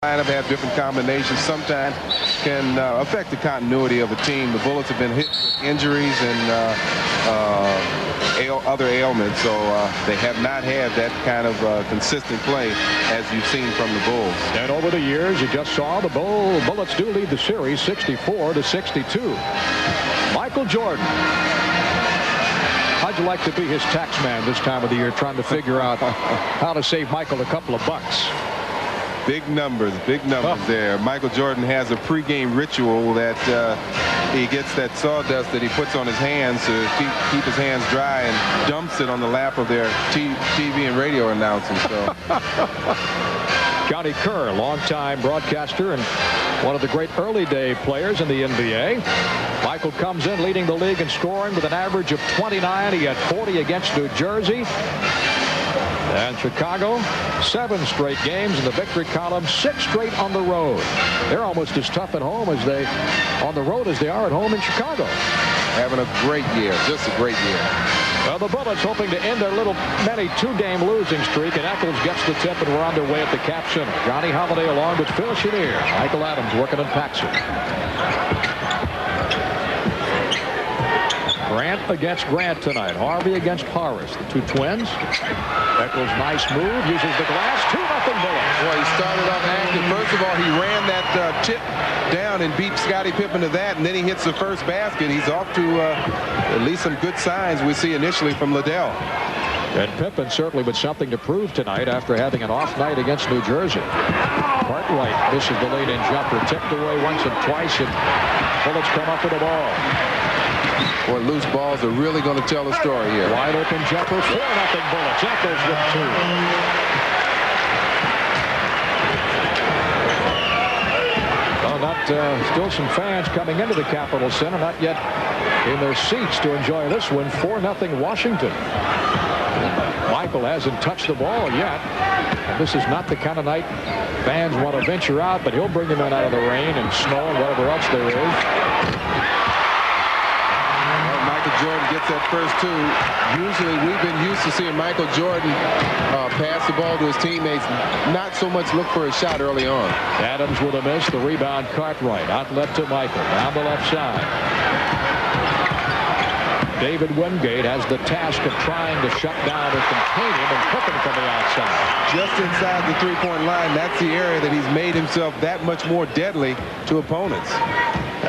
lineup, have different combinations, sometimes can affect the continuity of a team. The Bullets have been hit with injuries and other ailments, so they have not had that kind of consistent play as you've seen from the Bulls. And over the years, you just saw the Bullets do lead the series 64-62. Michael Jordan. How'd you like to be his tax man this time of the year, trying to figure out how to save Michael a couple of bucks? Big numbers there. Michael Jordan has a pregame ritual that he gets that sawdust that he puts on his hands to keep his hands dry and dumps it on the lap of their TV and radio announcers. So. Johnny Kerr, longtime broadcaster and one of the great early day players in the NBA. Michael comes in leading the league in scoring with an average of 29. He had 40 against New Jersey. And Chicago, 7 straight games in the victory column, 6 straight on the road. They're almost as tough at home as they on the road as they are at home in Chicago. Having a great year, just a great year. Well, the Bullets hoping to end their little many 2-game losing streak, and Eccles gets the tip, and we're underway at the Cap Center. Johnny Holiday along with Phil Chenier. Michael Adams working on Paxson. Grant against Grant tonight. Harvey against Horace. The two twins. Eccles, nice move, uses the glass. 2-0 Bullets. Well, he started off active. First of all, he ran that tip down and beat Scottie Pippen to that, and then he hits the first basket. He's off to at least some good signs we see initially from Liddell. And Pippen certainly with something to prove tonight after having an off night against New Jersey. Cartwright misses the lead-in jumper. Tipped away once and twice, and Bullets come up with the ball. Boy, loose balls are really going to tell the story here. Wide open jumper, 4-0 Bullets. Eccles with 2. Well, still some fans coming into the Capitol Center, not yet in their seats to enjoy this one. 4-0 Washington. Michael hasn't touched the ball yet. And this is not the kind of night fans want to venture out, but he'll bring them in out of the rain and snow and whatever else there is. Jordan gets that first 2. Usually we've been used to seeing Michael Jordan pass the ball to his teammates, not so much look for a shot early on. Adams with a miss. The rebound, Cartwright. Out left to Michael. Down the left side. David Wingate has the task of trying to shut down or contain him and hook him from the outside. Just inside the three-point line, that's the area that he's made himself that much more deadly to opponents.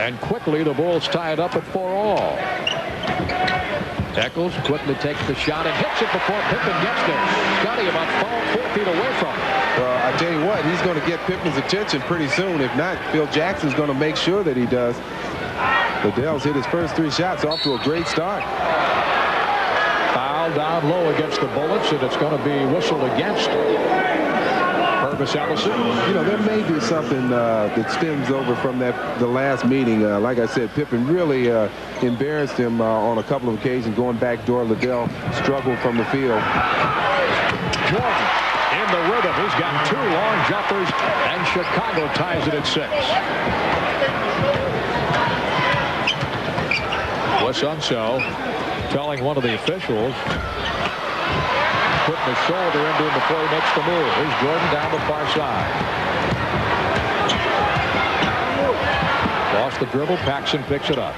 And quickly the Bulls tie it up at 4-all. Eccles quickly takes the shot and hits it before Pippen gets there. Scotty about 4 feet away from him. Well, I tell you what, he's going to get Pippen's attention pretty soon. If not, Phil Jackson's going to make sure that he does. Liddell's hit his first 3 shots, off to a great start. Foul down low against the Bullets, and it's going to be whistled against Purvis Ellison. You know, there may be something that stems over from the last meeting. Like I said, Pippen really embarrassed him on a couple of occasions going backdoor. Liddell struggled from the field. Jordan in the rhythm. He's got 2 long jumpers, and Chicago ties it at 6. Wes Unseld telling one of the officials, putting the shoulder into him before he makes the move. Here's Jordan down the far side. Lost the dribble. Paxson picks it up.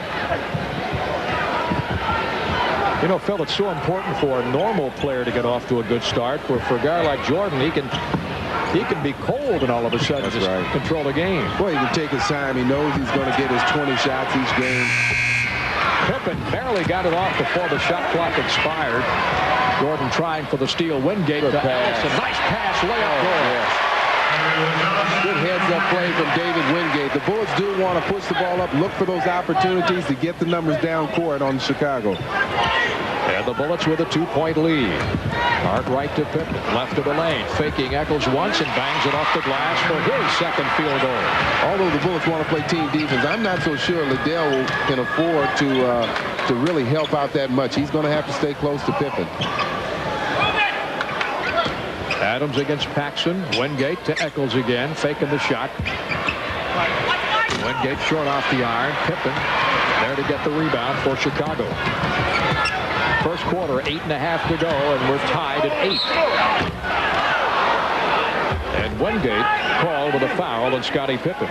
You know, Phil, it's so important for a normal player to get off to a good start. For a guy like Jordan, he can be cold and all of a sudden just control the game. Well, he can take his time. He knows he's going to get his 20 shots each game. Pippen barely got it off before the shot clock expired. Jordan trying for the steal. Wingate to pass. A nice pass, layup goal. Good heads-up play from David Wingate. The Bullets do want to push the ball up, look for those opportunities to get the numbers down court on Chicago. And the Bullets with a 2-point lead. Cartwright to Pippen, left of the lane, faking Eccles once and bangs it off the glass for his second field goal. Although the Bullets want to play team defense, I'm not so sure Liddell can afford to really help out that much. He's going to have to stay close to Pippen. Adams against Paxson. Wingate to Eccles again, faking the shot. Wingate short off the iron. Pippen there to get the rebound for Chicago. First quarter, 8.5 to go, and we're tied at 8. And Wingate called with a foul on Scottie Pippen.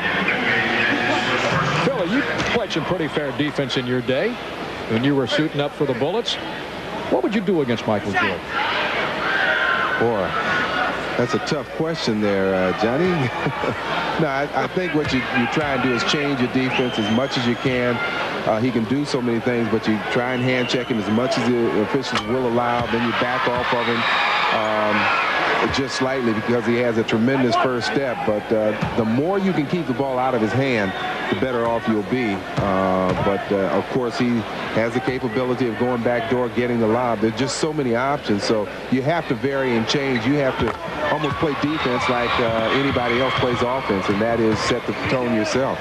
Philly, you played some pretty fair defense in your day when you were suiting up for the Bullets. What would you do against Michael Jordan? Boy, that's a tough question there, Johnny. No, I think what you try and do is change your defense as much as you can. He can do so many things, but you try and hand check him as much as the officials will allow. Then you back off of him just slightly because he has a tremendous first step. But the more you can keep the ball out of his hand, the better off you'll be. Of course, he has the capability of going back door, getting the lob. There's just so many options. So you have to vary and change. You have to almost play defense like anybody else plays offense, and that is set the tone yourself.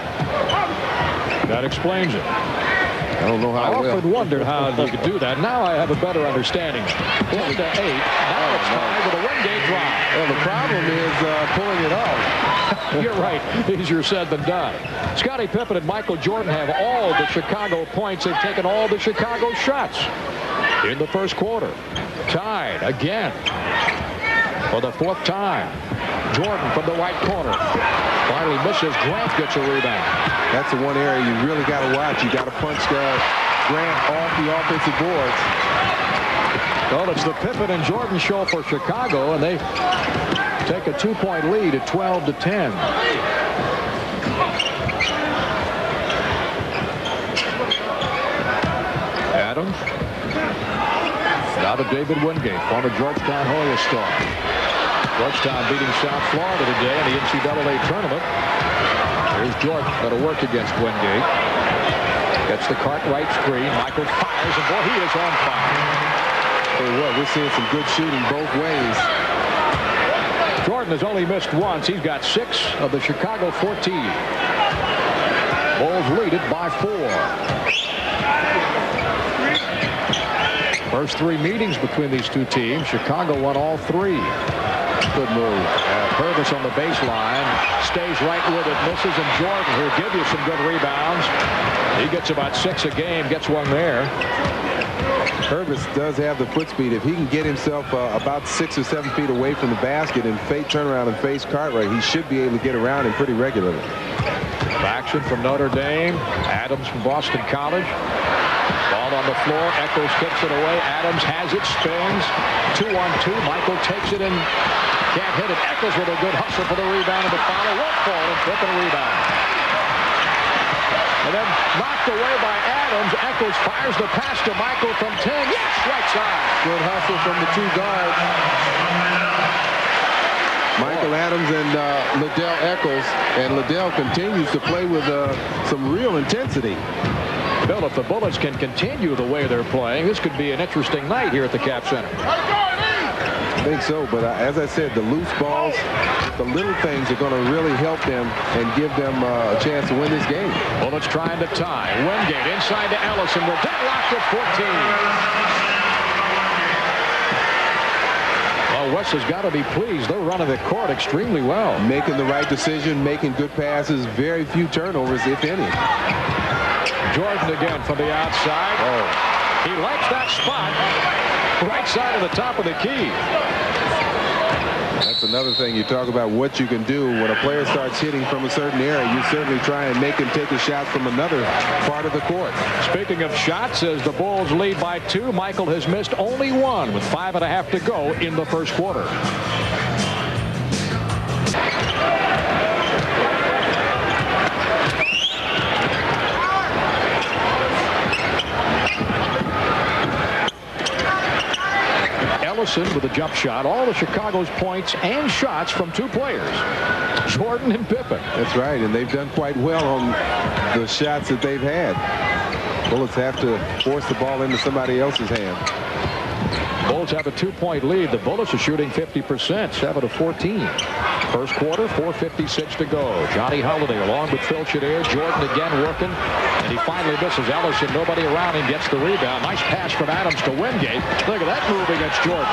That explains it. I don't know how I often wondered how you could do that. Now I have a better understanding. 10-8. Now it's tied with a Wingate drive. Well, the problem is pulling it off. You're right. Easier said than done. Scottie Pippen and Michael Jordan have all the Chicago points. They've taken all the Chicago shots in the first quarter. Tied again for the 4th time. Jordan from the right corner. Finally misses. Grant gets a rebound. That's the one area you really got to watch. You got to punch Grant off the offensive boards. Well, it's the Pippen and Jordan show for Chicago, and they take a 2-point lead at 12-10. Adams. Now to David Wingate, former Georgetown Hoya star. Georgetown beating South Florida today in the NCAA tournament. Here's Jordan going to work against Wingate. Gets the Cartwright screen. Michael fires, and boy, he is on fire. Hey, what, we're seeing some good shooting both ways. Jordan has only missed once. He's got 6 of the Chicago 14. Bulls lead it by 4. First 3 meetings between these two teams. Chicago won all 3. Good move. Purvis on the baseline. Stays right with it. Misses, and Jordan, who'll give you some good rebounds. He gets about 6 a game. Gets one there. Purvis does have the foot speed. If he can get himself about 6 or 7 feet away from the basket and turn around and face Cartwright, he should be able to get around him pretty regularly. Action from Notre Dame. Adams from Boston College. Ball on the floor. Eccles kicks it away. Adams has it. Spins. 2-on-2. Michael takes it and can't hit it. Eccles with a good hustle for the rebound and the foul. Won't fall, and Pippen rebound. And then knocked away by Adams. Eccles fires the pass to Michael from 10. Yes, right side. Good hustle from the 2 guards. Michael Adams and Liddell Eccles. And Liddell continues to play with some real intensity. Bill, if the Bullets can continue the way they're playing, this could be an interesting night here at the Cap Center. I think so, but as I said, the loose balls, the little things are going to really help them and give them a chance to win this game. Bullets trying to tie. Wingate inside to Ellison. We're deadlocked at 14. Well, West has got to be pleased. They're running the court extremely well. Making the right decision, making good passes, very few turnovers, if any. Jordan again from the outside. Oh. He likes that spot. Right side of the top of the key. That's another thing. You talk about what you can do when a player starts hitting from a certain area. You certainly try and make him take a shot from another part of the court. Speaking of shots, as the Bulls lead by 2, Michael has missed only 1 with 5.5 to go in the first quarter. Ellison with a jump shot. All of Chicago's points and shots from 2 players, Jordan and Pippen. That's right, and they've done quite well on the shots that they've had. Bullets have to force the ball into somebody else's hand. Bulls have a 2-point lead. The Bullets are shooting 50%, 7-14. First quarter, 4:56 to go. Johnny Holiday along with Phil Chenier. Jordan again working, and he finally misses. Ellison, nobody around him, gets the rebound. Nice pass from Adams to Wingate. Look at that move against Jordan.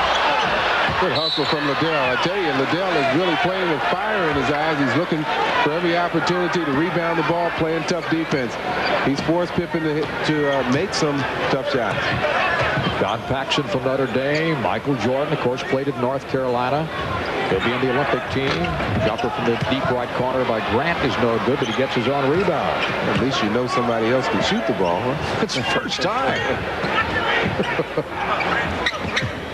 Good hustle from Liddell. I tell you, Liddell is really playing with fire in his eyes. He's looking for every opportunity to rebound the ball, playing tough defense. He's forced Pippen to make some tough shots. John Paxson from Notre Dame. Michael Jordan, of course, played at North Carolina. He'll be in the Olympic team. Jumper from the deep right corner by Grant is no good, but he gets his own rebound. At least you know somebody else can shoot the ball, huh? It's the first time.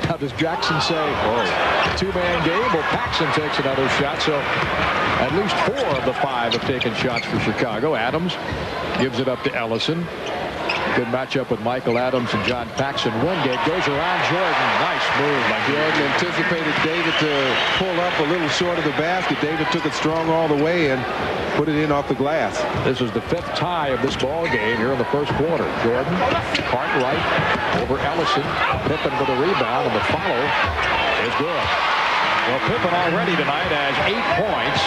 How does Jackson say, oh, two-man game? Well, Paxson takes another shot, so at least 4 of the 5 have taken shots for Chicago. Adams gives it up to Ellison. Good matchup with Michael Adams and John Paxson. Wingate goes around Jordan. Nice move by Jordan. Anticipated David to pull up a little short of the basket. David took it strong all the way and put it in off the glass. This is the 5th tie of this ball game here in the first quarter. Jordan, Cartwright over Ellison. Pippen with a rebound, and the follow is good. Well, Pippen already tonight has 8 points.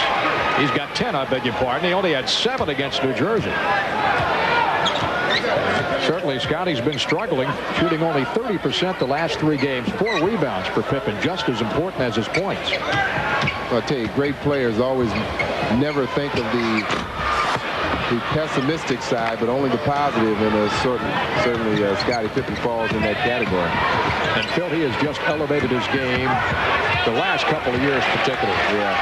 He's got 10, I beg your pardon. He only had 7 against New Jersey. Certainly, Scotty's been struggling, shooting only 30% the last 3 games. 4 rebounds for Pippen, just as important as his points. I'll tell you, great players always never think of the pessimistic side, but only the positive, and certainly Scottie Pippen falls in that category. And Phil, he has just elevated his game the last couple of years particularly. Yeah.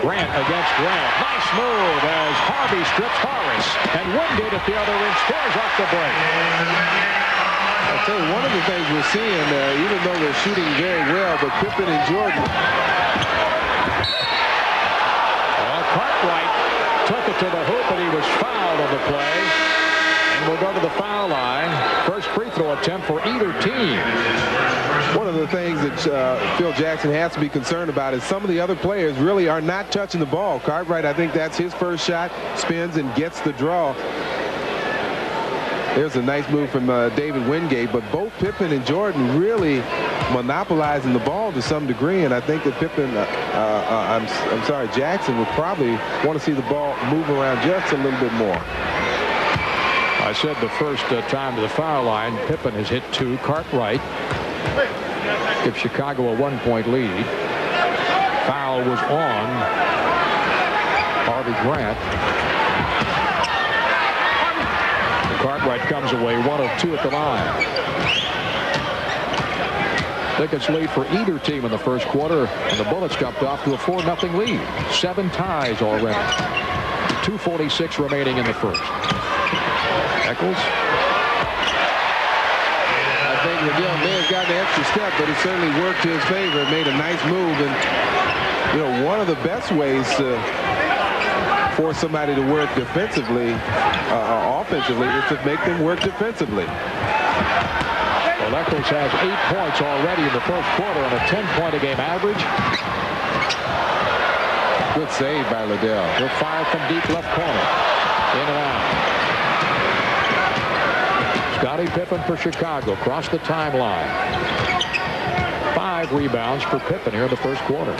Grant against Grant. Nice move as Harvey strips Horace. And Wingate at the other end scores off the break. I'll tell you, one of the things we're seeing, even though they're shooting very well, but Pippen and Jordan. Well, Cartwright took it to the hoop, and he was fouled on the play. And we'll go to the foul line. First free throw attempt for either team. One of the things that Phil Jackson has to be concerned about is some of the other players really are not touching the ball. Cartwright, I think that's his first shot, spins and gets the draw. There's a nice move from David Wingate, but both Pippen and Jordan really monopolizing the ball to some degree, and I think that Pippen, I'm sorry, Jackson would probably want to see the ball move around just a little bit more. I said the first time to the foul line, Pippen has hit 2. Cartwright gives Chicago a 1-point lead. Foul was on Harvey Grant. Cartwright comes away 1 of 2 at the line. Tickets lead for either team in the first quarter, and the Bullets jumped off to a 4-0 lead. 7 ties already. 2:46 remaining in the first. Eccles. I think Liddell may have gotten an extra step, but it certainly worked to his favor. It made a nice move, and you know, one of the best ways to force somebody to work defensively, offensively, is to make them work defensively. Well, Eccles has 8 points already in the first quarter on a 10-point-a-game average. Good save by Liddell. He'll fire from deep left corner. In and out. Scottie Pippen for Chicago across the timeline. 5 rebounds for Pippen here in the first quarter.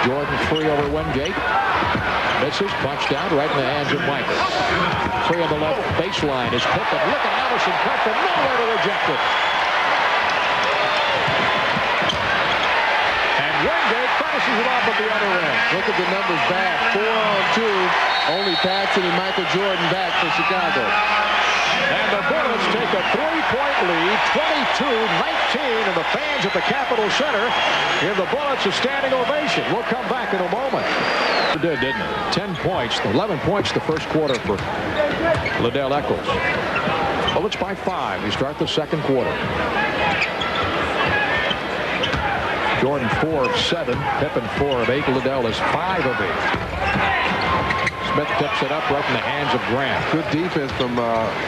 Jordan free over Wingate. Misses, punched out right in the hands of Michael. Free on the left baseline is Pippen. Look at Allison cut from nowhere to reject it. And Wingate finishes it off at the other end. Look at the numbers back. 4 on 2. Only Paxson and Michael Jordan back for Chicago. And the Bullets take a 3-point lead, 22-19, and the fans at the Capitol Center give the Bullets a standing ovation. We'll come back in a moment. It did, didn't it? 10 points, 11 points the first quarter for Liddell Eccles. Bullets by 5. We start the second quarter. Jordan 4 of 7, Pippen 4 of 8, Liddell is 5 of 8. Smith tips it up right in the hands of Grant. Good defense from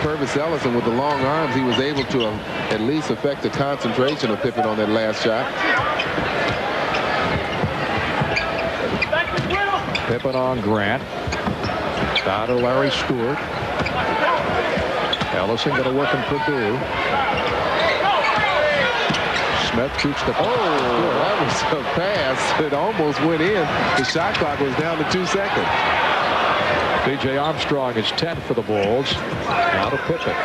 Purvis Ellison with the long arms. He was able to at least affect the concentration of Pippen on that last shot. Pippen on Grant. Down to Larry Stewart. Ellison going to work in Purdue. Smith shoots the ball. Oh, that was a pass. It almost went in. The shot clock was down to 2 seconds. B.J. Armstrong is 10 for the Bulls. Now to Pippen.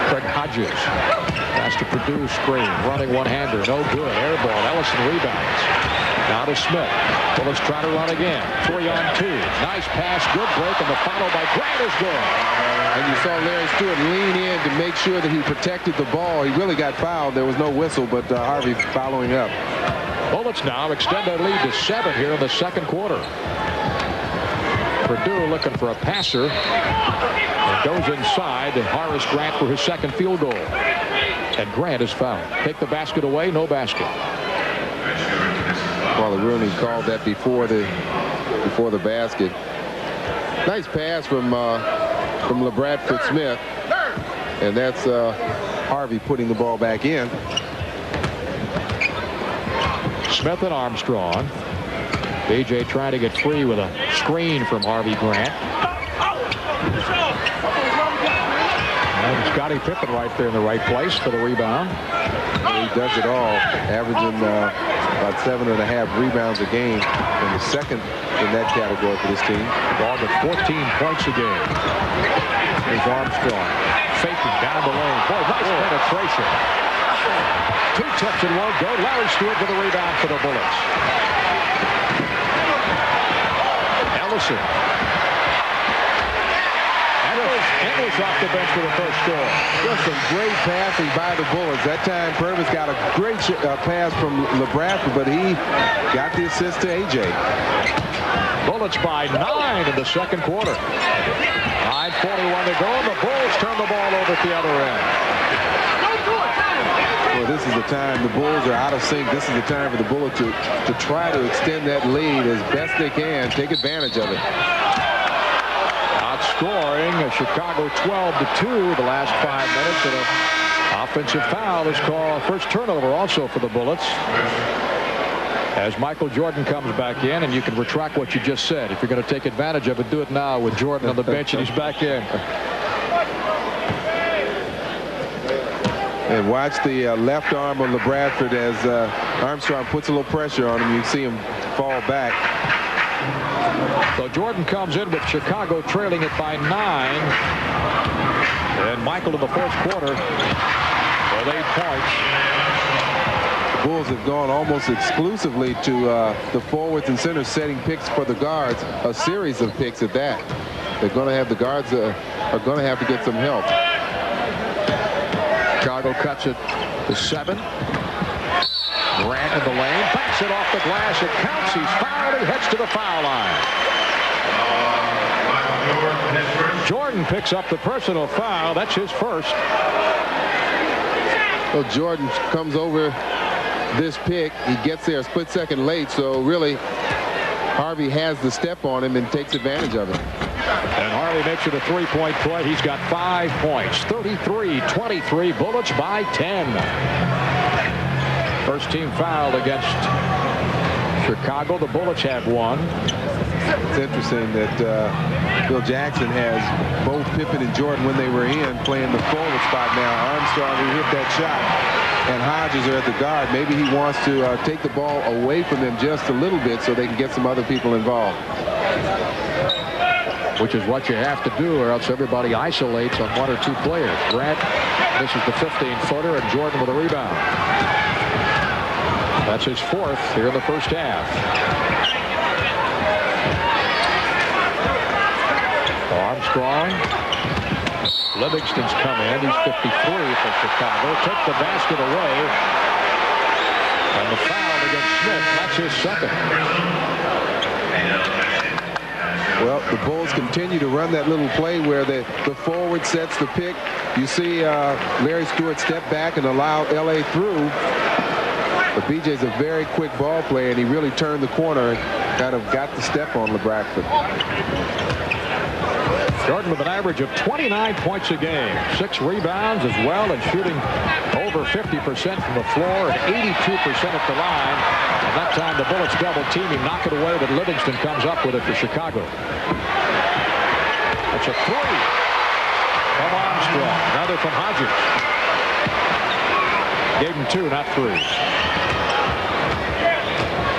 Craig Hodges. Pass to Purdue screen. Running one-hander. No good. Air ball. Ellison rebounds. Now to Smith. Bullets try to run again. 3-on-2. Nice pass. Good break. And the follow by Grant is good. And you saw Larry Stewart lean in to make sure that he protected the ball. He really got fouled. There was no whistle, but Harvey following up. Bullets now extend their lead to 7 here in the second quarter. Purdue looking for a passer. And goes inside to Horace Grant for his second field goal. And Grant is fouled. Take the basket away. No basket. Wally Rooney called that before the basket. Nice pass from LaBradford Smith. And that's Harvey putting the ball back in. Smith and Armstrong. BJ trying to get free with a screen from Harvey Grant. And Scottie Pippen right there in the right place for the rebound. He does it all, averaging about 7.5 rebounds a game, and the second in that category for this team. Ball with 14 points a game. Here's Armstrong faking down the lane. Boy, nice penetration. 2 tips and 1 go. Larry Stewart with a rebound for the Bullets. Ellison. English off the bench for the first score. Just some great passing by the Bullets. That time Purvis got a great pass from LaBradford, but he got the assist to AJ. Bullets by 9 in the second quarter. 9:41 to go, and the Bulls turn the ball over at the other end. Well, this is the time the Bulls are out of sync. This is the time for the Bullets to try to extend that lead as best they can. Take advantage of it. Outscoring Chicago 12-2 the last 5 minutes. And an offensive foul is called. First turnover also for the Bullets. As Michael Jordan comes back in, and you can retract what you just said. If you're going to take advantage of it, do it now with Jordan on the bench and he's back in. And watch the left arm of LaBradford as Armstrong puts a little pressure on him. You see him fall back. So Jordan comes in with Chicago trailing it by 9. And Michael in the first quarter with 8 points. The Bulls have gone almost exclusively to the forwards and centers setting picks for the guards. A series of picks at that. They're going to have the guards are going to have to get some help. Chicago cuts it to 7. Grant in the lane, backs it off the glass. It counts. He's fouled. He heads to the foul line. Jordan picks up the personal foul. That's his first. Well, Jordan comes over this pick. He gets there a split second late. So really, Harvey has the step on him and takes advantage of it. And Harvey makes it a 3-point play. He's got 5 points. 33-23. Bullets by 10. First team fouled against Chicago. The Bullets have 1. It's interesting that Bill Jackson has both Pippen and Jordan when they were in playing the forward spot now. Armstrong who hit that shot and Hodges are at the guard. Maybe he wants to take the ball away from them just a little bit so they can get some other people involved. Which is what you have to do, or else everybody isolates on 1 or 2 players. Grant misses the 15-footer, and Jordan with a rebound. That's his 4th here in the first half. Armstrong. Livingston's come in. He's 53 for Chicago. Took the basket away. And the foul against Smith. That's his second. Well, the Bulls continue to run that little play where the forward sets the pick. You see Larry Stewart step back and allow L.A. through. But BJ's a very quick ball player, and he really turned the corner and kind of got the step on LaBradford. Jordan with an average of 29 points a game. 6 rebounds as well, and shooting over 50% from the floor and 82% at the line. And that time the Bullets double team him, knock it away, but Livingston comes up with it for Chicago. That's a 3 from Armstrong. Another from Hodges. Gave him 2, not 3.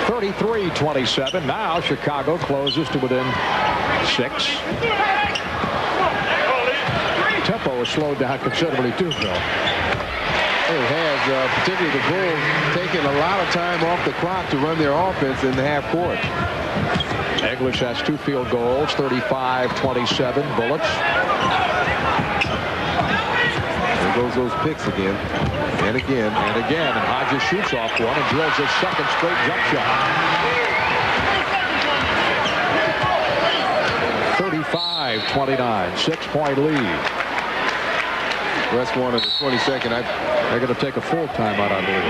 33-27. Now Chicago closes to within 6. Tempo is slowed down considerably too, Phil. It has, particularly the Bulls, taking a lot of time off the clock to run their offense in the half court. English has 2 field goals, 35-27 Bullets. There goes those picks again. And again. And again. And Hodges shoots off one and drills his second straight jump shot. 35-29. 6-point lead. West won in the 22nd. They're going to take a full timeout, I believe.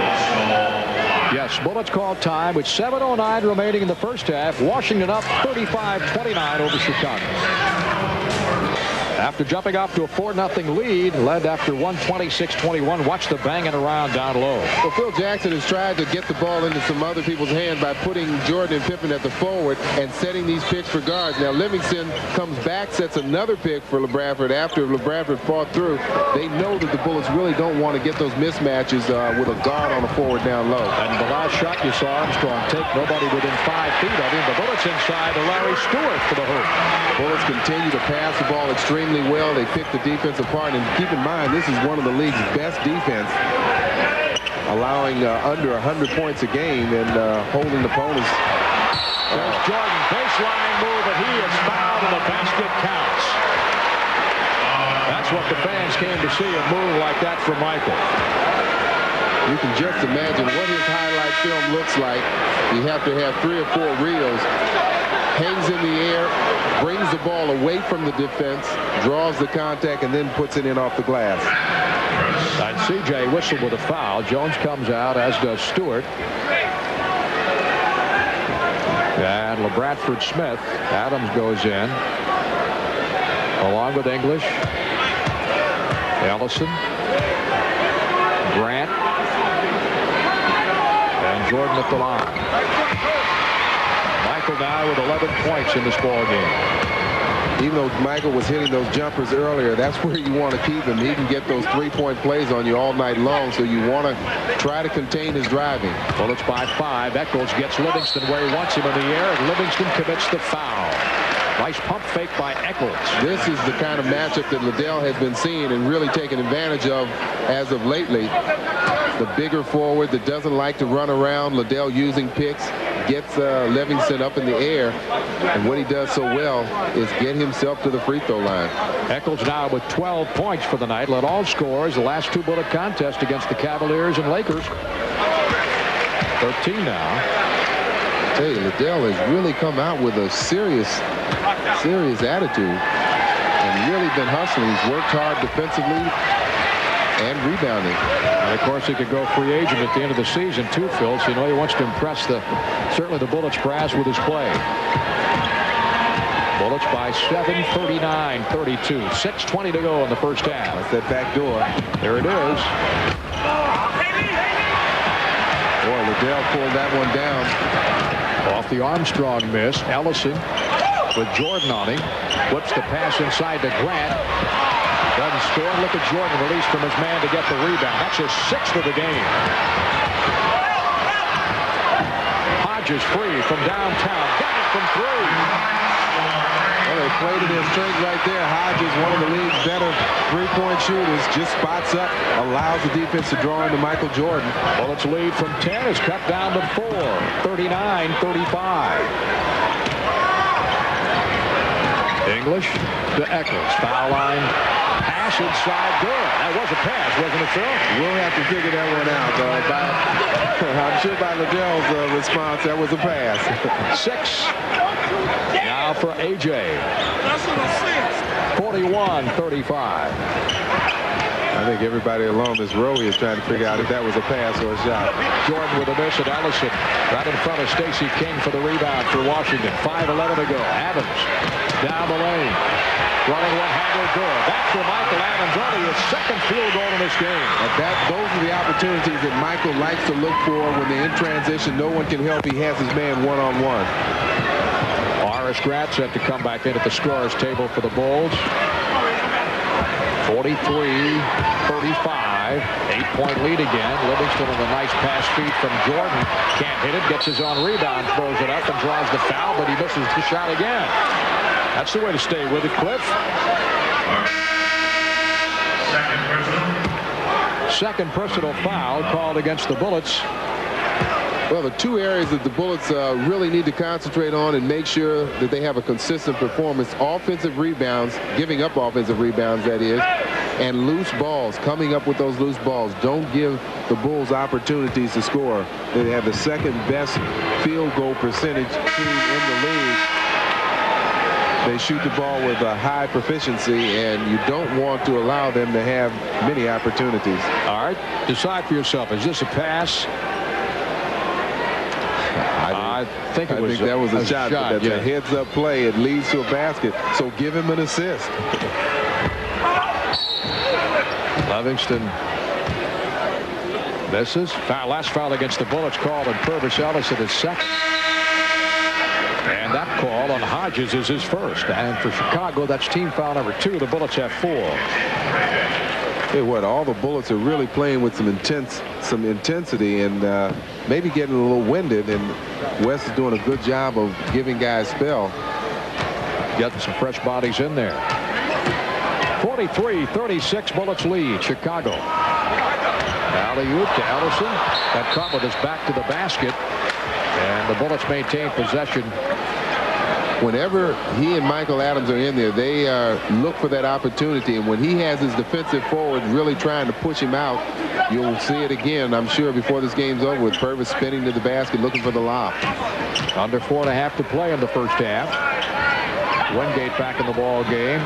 Yes, Bullets called time with 7:09 remaining in the first half. Washington up 35-29 over Chicago. After jumping off to a 4-0 lead, led after 126-21. Watch the banging around down low. Well, Phil Jackson has tried to get the ball into some other people's hands by putting Jordan and Pippen at the forward and setting these picks for guards. Now Livingston comes back, sets another pick for LeBradford after LeBradford fought through. They know that the Bullets really don't want to get those mismatches with a guard on the forward down low. And the last shot you saw Armstrong take, nobody within 5 feet of him. The Bullets inside to Larry Stewart for the hoop. Bullets continue to pass the ball extremely well. They pick the defense apart, and keep in mind this is one of the league's best defense, allowing under 100 points a game and holding opponents. There's Jordan, baseline move, and he is fouled, and the basket counts. That's what the fans came to see, a move like that from Michael. You can just imagine what his highlight film looks like. You have to have 3 or 4 reels. Hangs in the air, brings the ball away from the defense, draws the contact, and then puts it in off the glass. And C.J. whistled with a foul. Jones comes out, as does Stewart. And LeBradford Smith. Adams goes in, along with English, Ellison, Grant, and Jordan at the line. Michael now with 11 points in this ball game. Even though Michael was hitting those jumpers earlier, that's where you want to keep him. He can get those 3-point plays on you all night long, so you want to try to contain his driving. Bullets by 5. Eccles gets Livingston where he wants him in the air, and Livingston commits the foul. Nice pump fake by Eccles. This is the kind of matchup that Liddell has been seeing and really taking advantage of as of lately. The bigger forward that doesn't like to run around, Liddell using picks, gets Livingston up in the air, and what he does so well is get himself to the free throw line. Eccles now with 12 points for the night, led all scorers the last 2 bullet contests against the Cavaliers and Lakers. 13 now. I tell you, Liddell has really come out with a serious attitude and really been hustling. He's worked hard defensively and rebounding. And of course, he could go free agent at the end of the season too, Phil. So you know he wants to impress certainly the Bullets brass with his play. Bullets by 7, 39-32. 6:20 to go in the first half. That's that back door. There it is. Boy, Liddell pulled that one down. Off the Armstrong miss, Ellison with Jordan on him. Whips the pass inside to Grant. Doesn't score. Look at Jordan release from his man to get the rebound. That's his 6th of the game. Hodges free from downtown. Got it from 3. Well, they played to their strength right there. Hodges, one of the league's better 3-point shooters, just spots up, allows the defense to draw into Michael Jordan. Bullets lead from 10 is cut down to 4. 39-35. English to Eccles. Foul line. Pass inside good. That was a pass, wasn't it, Phil? We'll have to figure that one out. I'm sure by Liddell's response, that was a pass. 6. Now for A.J. 41-35. I think everybody along this row is trying to figure out if that was a pass or a shot. Jordan with a miss at Ellison. Right in front of Stacey King for the rebound for Washington. 5:11 to go. Adams down the lane. Running one-hander good. Back for Michael Adams. Only his 2nd field goal in this game. Those are the opportunities that Michael likes to look for when they're in transition. No one can help. He has his man one-on-one. Horace Grant set to come back in at the scorer's table for the Bulls. 43-35. 8-point lead again. Livingston with a nice pass feed from Jordan. Can't hit it. Gets his own rebound. Throws it up and draws the foul, but he misses the shot again. That's the way to stay with it, Cliff. second personal foul called against the Bullets. Well, the two areas that the Bullets really need to concentrate on and make sure that they have a consistent performance: offensive rebounds, giving up offensive rebounds, that is, and loose balls, coming up with those loose balls. Don't give the Bulls opportunities to score. They have the second best field goal percentage team in the league. They shoot the ball with a high proficiency, and you don't want to allow them to have many opportunities. All right, decide for yourself. Is this a pass? I think that was a shot. But that's a heads-up play. It leads to a basket, so give him an assist. Livingston misses. Last foul against the Bullets called on Purvis Ellis at his second. And that call on Hodges is his first. And for Chicago, that's team foul number 2. The Bullets have 4. Hey, all the Bullets are really playing with some intensity and maybe getting a little winded. And West is doing a good job of giving guys spell. Getting some fresh bodies in there. 43-36 Bullets lead. Chicago. Alley-oop to Ellison. That caught with his back to the basket. And the Bullets maintain possession. Whenever he and Michael Adams are in there, they look for that opportunity. And when he has his defensive forward really trying to push him out, you'll see it again, I'm sure, before this game's over, with Purvis spinning to the basket looking for the lob. Under 4.5 to play in the first half. Wingate back in the ball game.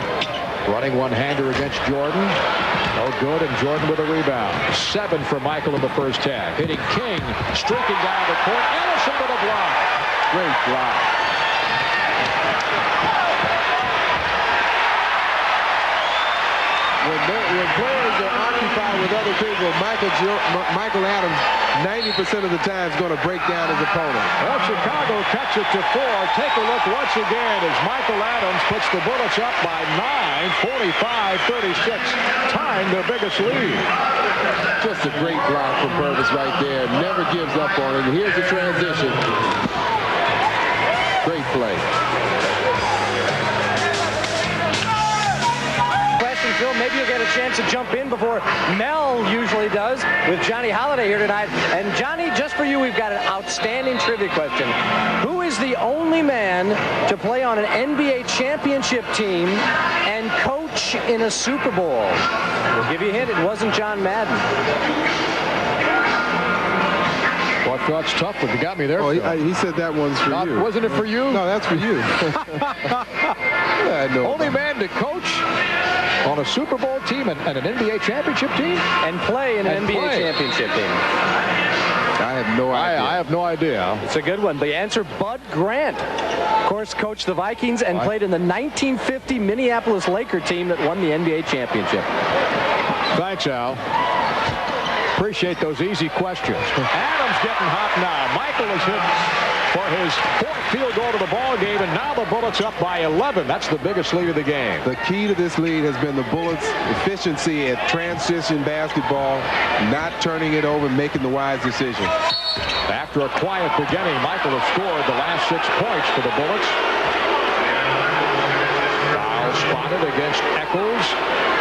Running one-hander against Jordan. No good, and Jordan with a rebound. 7 for Michael in the first half. Hitting King, streaking down the court. Ellison with a block. Great block. When players are occupied with other people, Michael Adams 90% of the time is going to break down his opponent. Well, Chicago cuts it to 4. Take a look once again as Michael Adams puts the Bullets up by 9, 45-36, tying their biggest lead. Just a great block from Purvis right there. Never gives up on it. Here's the transition. Great play. Phil, maybe you'll get a chance to jump in before Mel usually does with Johnny Holiday here tonight. And Johnny, just for you, we've got an outstanding trivia question. Who is the only man to play on an NBA championship team and coach in a Super Bowl? We'll give you a hint. It wasn't John Madden. Well, I thought it's tough, but you got me there. Oh, he said that one's for you. Wasn't it for you? No, that's for you. Yeah, I know. Only man to coach on a Super Bowl team and an NBA championship team? And play in an NBA championship team. I have no idea. I have no idea. It's a good one. The answer, Bud Grant. Of course, coached the Vikings and played in the 1950 Minneapolis Laker team that won the NBA championship. Thanks, Al. Appreciate those easy questions. Adams getting hot now. Michael is hit for his 4th field goal to the ball game, and now the Bullets up by 11. That's the biggest lead of the game. The key to this lead has been the Bullets' efficiency at transition basketball, not turning it over, making the wise decision. After a quiet beginning, Michael has scored the last 6 points for the Bullets. Foul spotted against Eccles.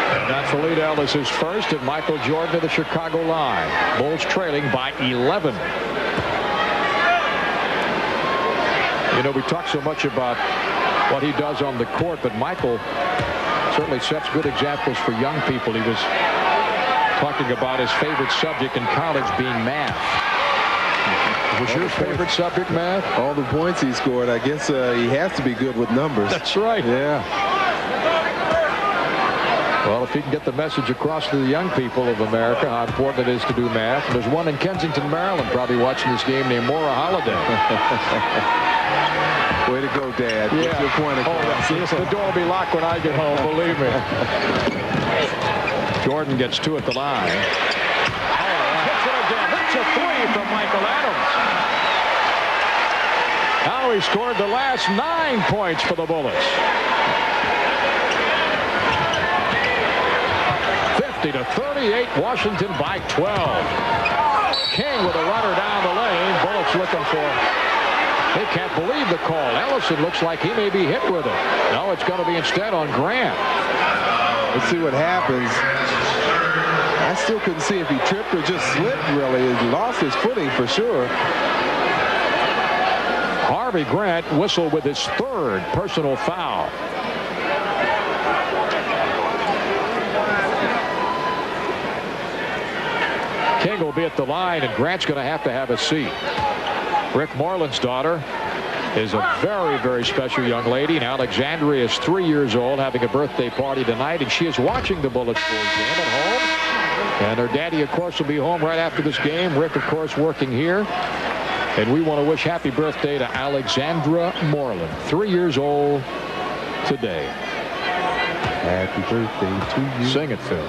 And that's Alida Ellis' first, and Michael Jordan to the Chicago line. Bulls trailing by 11. You know, we talk so much about what he does on the court, but Michael certainly sets good examples for young people. He was talking about his favorite subject in college being math. Was your favorite subject math? All the points he scored, I guess he has to be good with numbers. That's right. Yeah. Well, if he can get the message across to the young people of America how important it is to do math. And there's one in Kensington, Maryland, probably watching this game named Maura Holiday. Way to go, Dad. Yeah. What's your point across? The door will be locked when I get home, believe me. Jordan gets 2 at the line. Hits it again. That's a 3 from Michael Adams. Now he scored the last 9 points for the Bullets. 50-38, Washington by 12. King with a runner down the lane. Bullets looking for. They can't believe the call. Ellison looks like he may be hit with it. No, it's going to be instead on Grant. Let's see what happens. I still couldn't see if he tripped or just slipped, really. He lost his footing for sure. Harvey Grant whistled with his third personal foul. King will be at the line, and Grant's going to have a seat. Rick Moreland's daughter is a very, very special young lady, and Alexandria is 3 years old, having a birthday party tonight, and she is watching the Bullets game at home. And her daddy, of course, will be home right after this game. Rick, of course, working here. And we want to wish happy birthday to Alexandra Moreland, 3 years old today. Happy birthday to you. Sing it, Phil.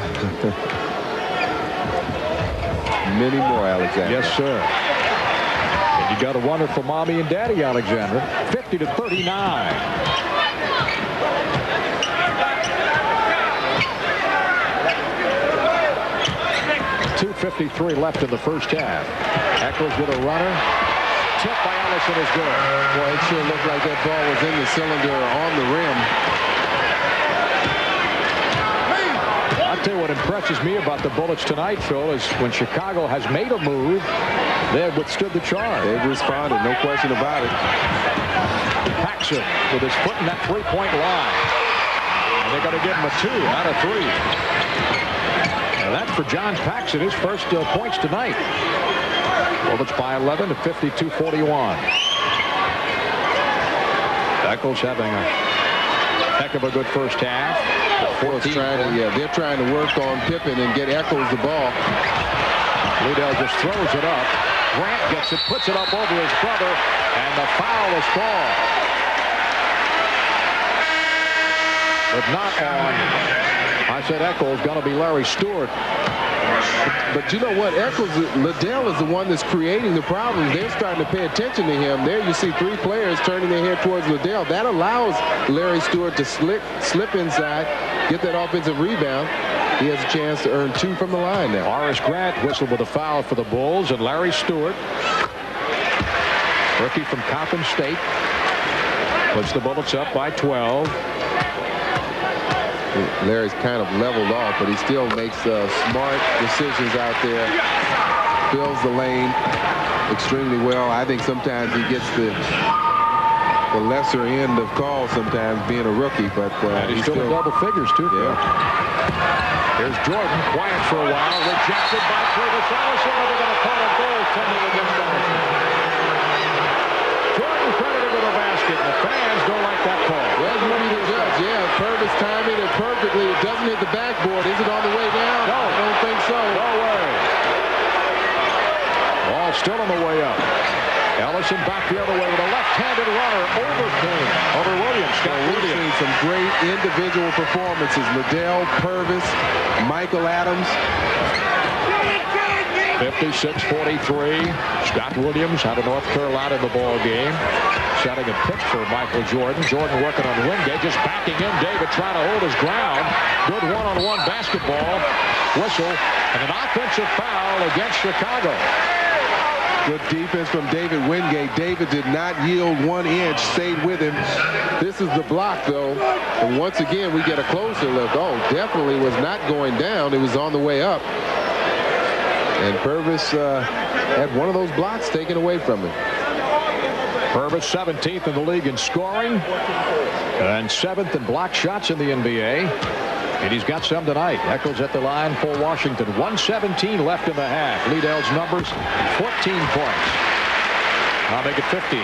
Many more, Alexandra. Yes, sir. And you got a wonderful mommy and daddy, Alexandra. 50-39. .253 left in the first half. Eccles with a runner. Tip by Ellison is good. Boy, it sure looked like that ball was in the cylinder or on the rim. I'll tell you what impresses me about the Bullets tonight, Phil, is when Chicago has made a move, they have withstood the charge. They've responded, no question about it. Paxson with his foot in that three-point line. And they're going to give him a 2 out of 3. Now that's for John Paxson, his first points tonight. Bullets by 11 to 52-41. Eccles having a heck of a good first half. They're trying to work on Pippen and get Eccles the ball. Liddell just throws it up. Grant gets it, puts it up over his brother, and the foul is called. But not on, I said Eccles, going to be Larry Stewart. But you know what? Liddell is the one that's creating the problems. They're starting to pay attention to him. There you see 3 players turning their head towards Liddell. That allows Larry Stewart to slip inside, get that offensive rebound. He has a chance to earn 2 from the line now. Horace Grant whistled with a foul for the Bulls, and Larry Stewart, rookie from Coppin State, puts the Bullets up by 12. Larry's kind of leveled off, but he still makes smart decisions out there. Fills the lane extremely well. I think sometimes he gets the lesser end of calls sometimes being a rookie, but he's still in double figures too. Yeah. Here's Jordan, quiet for a while, rejected by Curtis Ellison. They're going to call a goaltending against Ellison. Jordan credited with a basket, and the fans don't like that call. Well, you need to judge. Yeah, Purvis timing it perfectly. It doesn't hit the backboard. Is it on the way down? No. I don't think so. No way. Ball still on the way up. Ellison back the other way with a left-handed runner over Williams. We've seen some great individual performances. Liddell, Purvis, Michael Adams. 56-43. Scott Williams out of North Carolina in the ball game. Setting a pitch for Michael Jordan. Jordan working on Wingate, just backing in. David trying to hold his ground. Good one-on-one basketball. Whistle and an offensive foul against Chicago. Good defense from David Wingate. David did not yield 1 inch, stayed with him. This is the block, though. And once again, we get a closer look. Oh, definitely was not going down. It was on the way up. And Purvis had one of those blocks taken away from him. Purvis 17th in the league in scoring and 7th in block shots in the NBA. And he's got some tonight. Eccles at the line for Washington. 1:17 left in the half. Liddell's numbers, 14 points. I'll make it 15.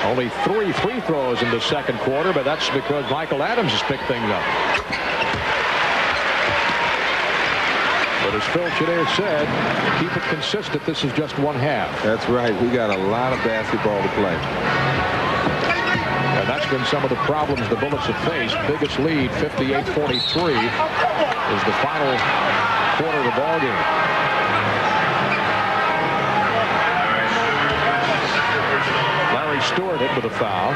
Only 3 free throws in the second quarter, but that's because Michael Adams has picked things up. But as Phil Chenier said, keep it consistent. This is just one half. That's right. We got a lot of basketball to play. And that's been some of the problems the Bullets have faced. Biggest lead, 58-43, is the final quarter of the ball game. Larry Stewart hit with a foul.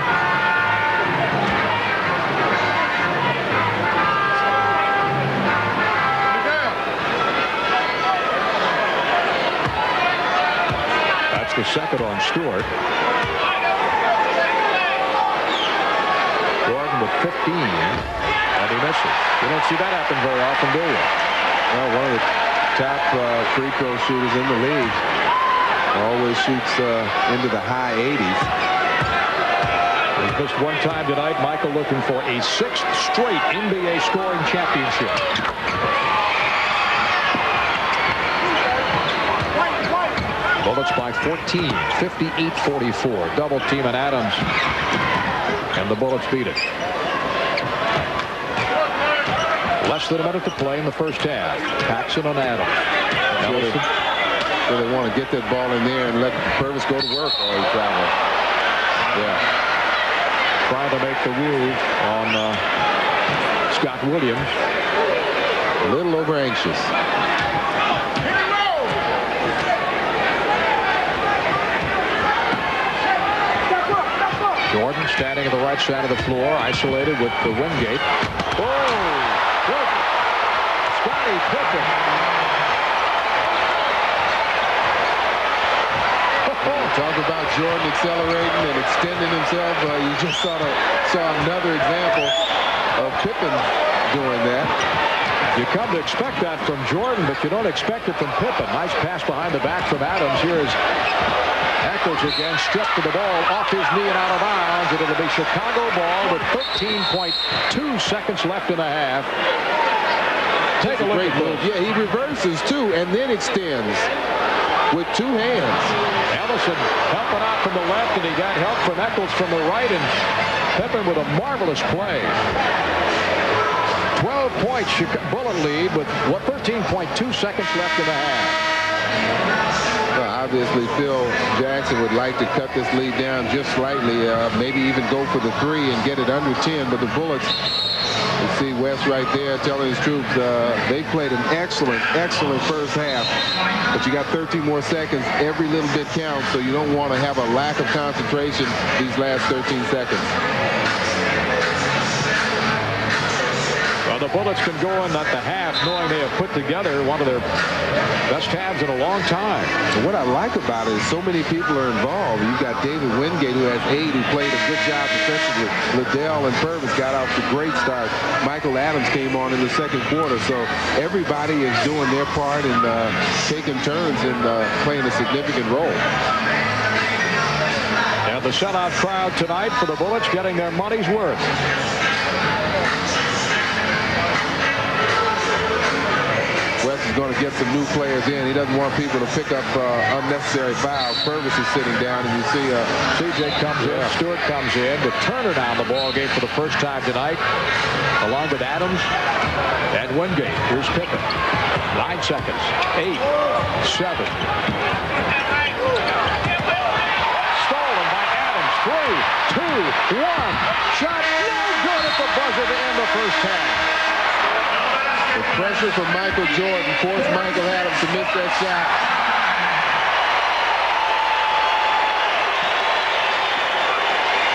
That's the second on Stewart. Jordan with 15. And he misses. You don't see that happen very often, do you? Well, one of the top free throw shooters in the league. Always shoots into the high 80s. He missed one time tonight. Michael looking for a 6th straight NBA scoring championship. Bullets by 14, 58-44. Double team and Adams. And the Bullets beat it. Less than a minute to play in the first half. Paxson on Adams. Ellison. So they want to get that ball in there and let Purvis go to work while he travels. Yeah. Trying to make the move on Scott Williams. A little over anxious. Jordan standing at the right side of the floor, isolated with the Wingate. Oh! Good. Scottie Pippen. Talk about Jordan accelerating and extending himself. You just saw another example of Pippen doing that. You come to expect that from Jordan, but you don't expect it from Pippen. Nice pass behind the back from Adams. Here is Eccles again, stripped to the ball off his knee and out of bounds. It'll be Chicago ball with 13.2 seconds left in the half. Take a look at this. Yeah, he reverses too and then extends with 2 hands. Ellison helping out from the left, and he got help from Eccles from the right, and Pippen with a marvelous play. 12 points Bullet lead with 13.2 seconds left in the half. Well, obviously Phil Jackson would like to cut this lead down just slightly, maybe even go for the 3 and get it under 10, but the Bullets, you see West right there telling his troops they played an excellent first half, but you got 13 more seconds. Every little bit counts, so you don't want to have a lack of concentration these last 13 seconds. Well, the Bullets can go in at the half knowing they have put together one of their best halves in a long time. So what I like about it is so many people are involved. You've got David Wingate, who has 8, who played a good job defensively. Liddell and Purvis got off to a great start. Michael Adams came on in the second quarter. So everybody is doing their part and taking turns and playing a significant role. And the sellout crowd tonight for the Bullets getting their money's worth. West is going to get some new players in. He doesn't want people to pick up unnecessary fouls. Purvis is sitting down, and you see CJ comes in, Stewart comes in, with Turner down the ball game for the first time tonight, along with Adams and Wingate. Here's Pippen. 9 seconds. 8, 7. Stolen by Adams. 3, 2, 1. Shot no good at the buzzer to end the first half. the pressure from Michael Jordan forced Michael Adams to miss that shot.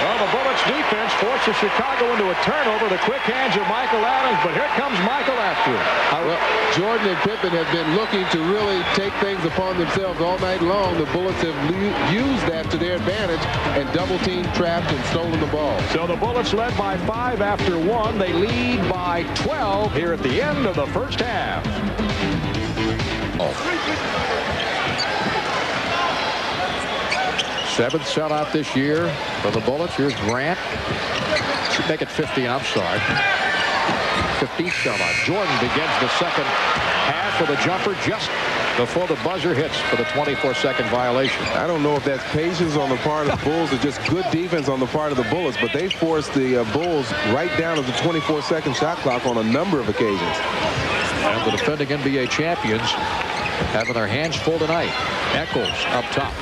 Well, the Bullets defense forces Chicago into a turnover. The quick hands of Michael Adams, but here comes Michael after it. Well, Jordan and Pippen have been looking to really take things upon themselves all night long. The Bullets have used that to their advantage and double-teamed, trapped, and stolen the ball. So the Bullets led by 5 after 1. They lead by 12 here at the end of the first half. Seventh sellout this year for the Bullets. Here's Grant. Should make it 15. I'm sorry. 15th sellout. Jordan begins the second half with a jumper just before the buzzer hits for the 24-second violation. I don't know if that's patience on the part of the Bulls or just good defense on the part of the Bullets, but they forced the Bulls right down to the 24-second shot clock on a number of occasions. And the defending NBA champions having their hands full tonight. Eccles up top.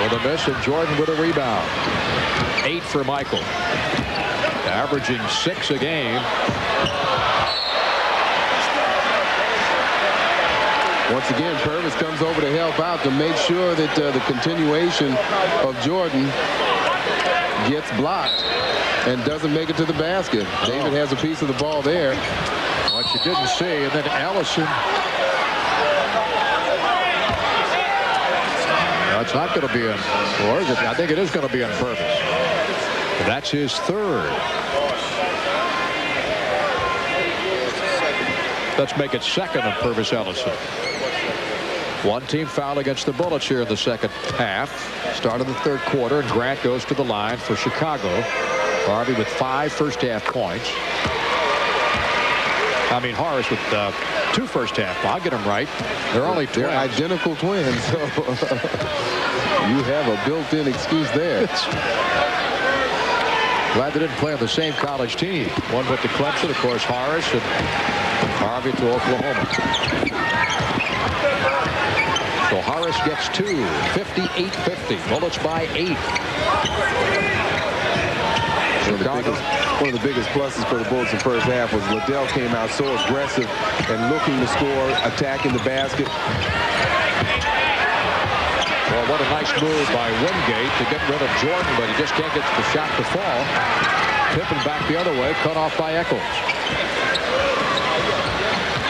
With a miss, and Jordan with a rebound. 8 for Michael. Averaging 6 a game. Once again, Purvis comes over to help out to make sure that the continuation of Jordan gets blocked and doesn't make it to the basket. David has a piece of the ball there. What you didn't see, and then Ellison. No, it's not going to be in, or is it? I think it is going to be on Purvis. That's his third. Let's make it second on Purvis Ellison. One team foul against the Bullets here in the second half. Start of the third quarter, and Grant goes to the line for Chicago. Harvey with 5 first half points. I mean, Horace with 2 first half. I'll get them right. They're only twins. They're identical twins, so you have a built-in excuse there. Glad they didn't play on the same college team. One went to Clemson, of course, Horace, and Harvey to Oklahoma. So Horace gets 2, 58-50. Bullets by 8. One of the biggest pluses for the Bullets in first half was Liddell came out so aggressive and looking to score, attacking the basket. Well, what a nice move by Wingate to get rid of Jordan, but he just can't get the shot to fall. Pippen back the other way, cut off by Eccles.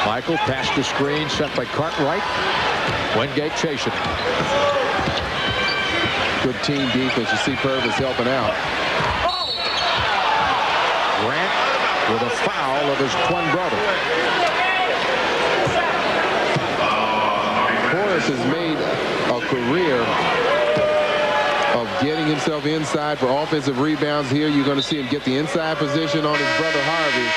Michael passed the screen, set by Cartwright. Wingate chasing it. Good team defense. You see Purvis helping out. Grant with a foul of his twin brother. Horace has made a career of getting himself inside for offensive rebounds. Here you're going to see him get the inside position on his brother Harvey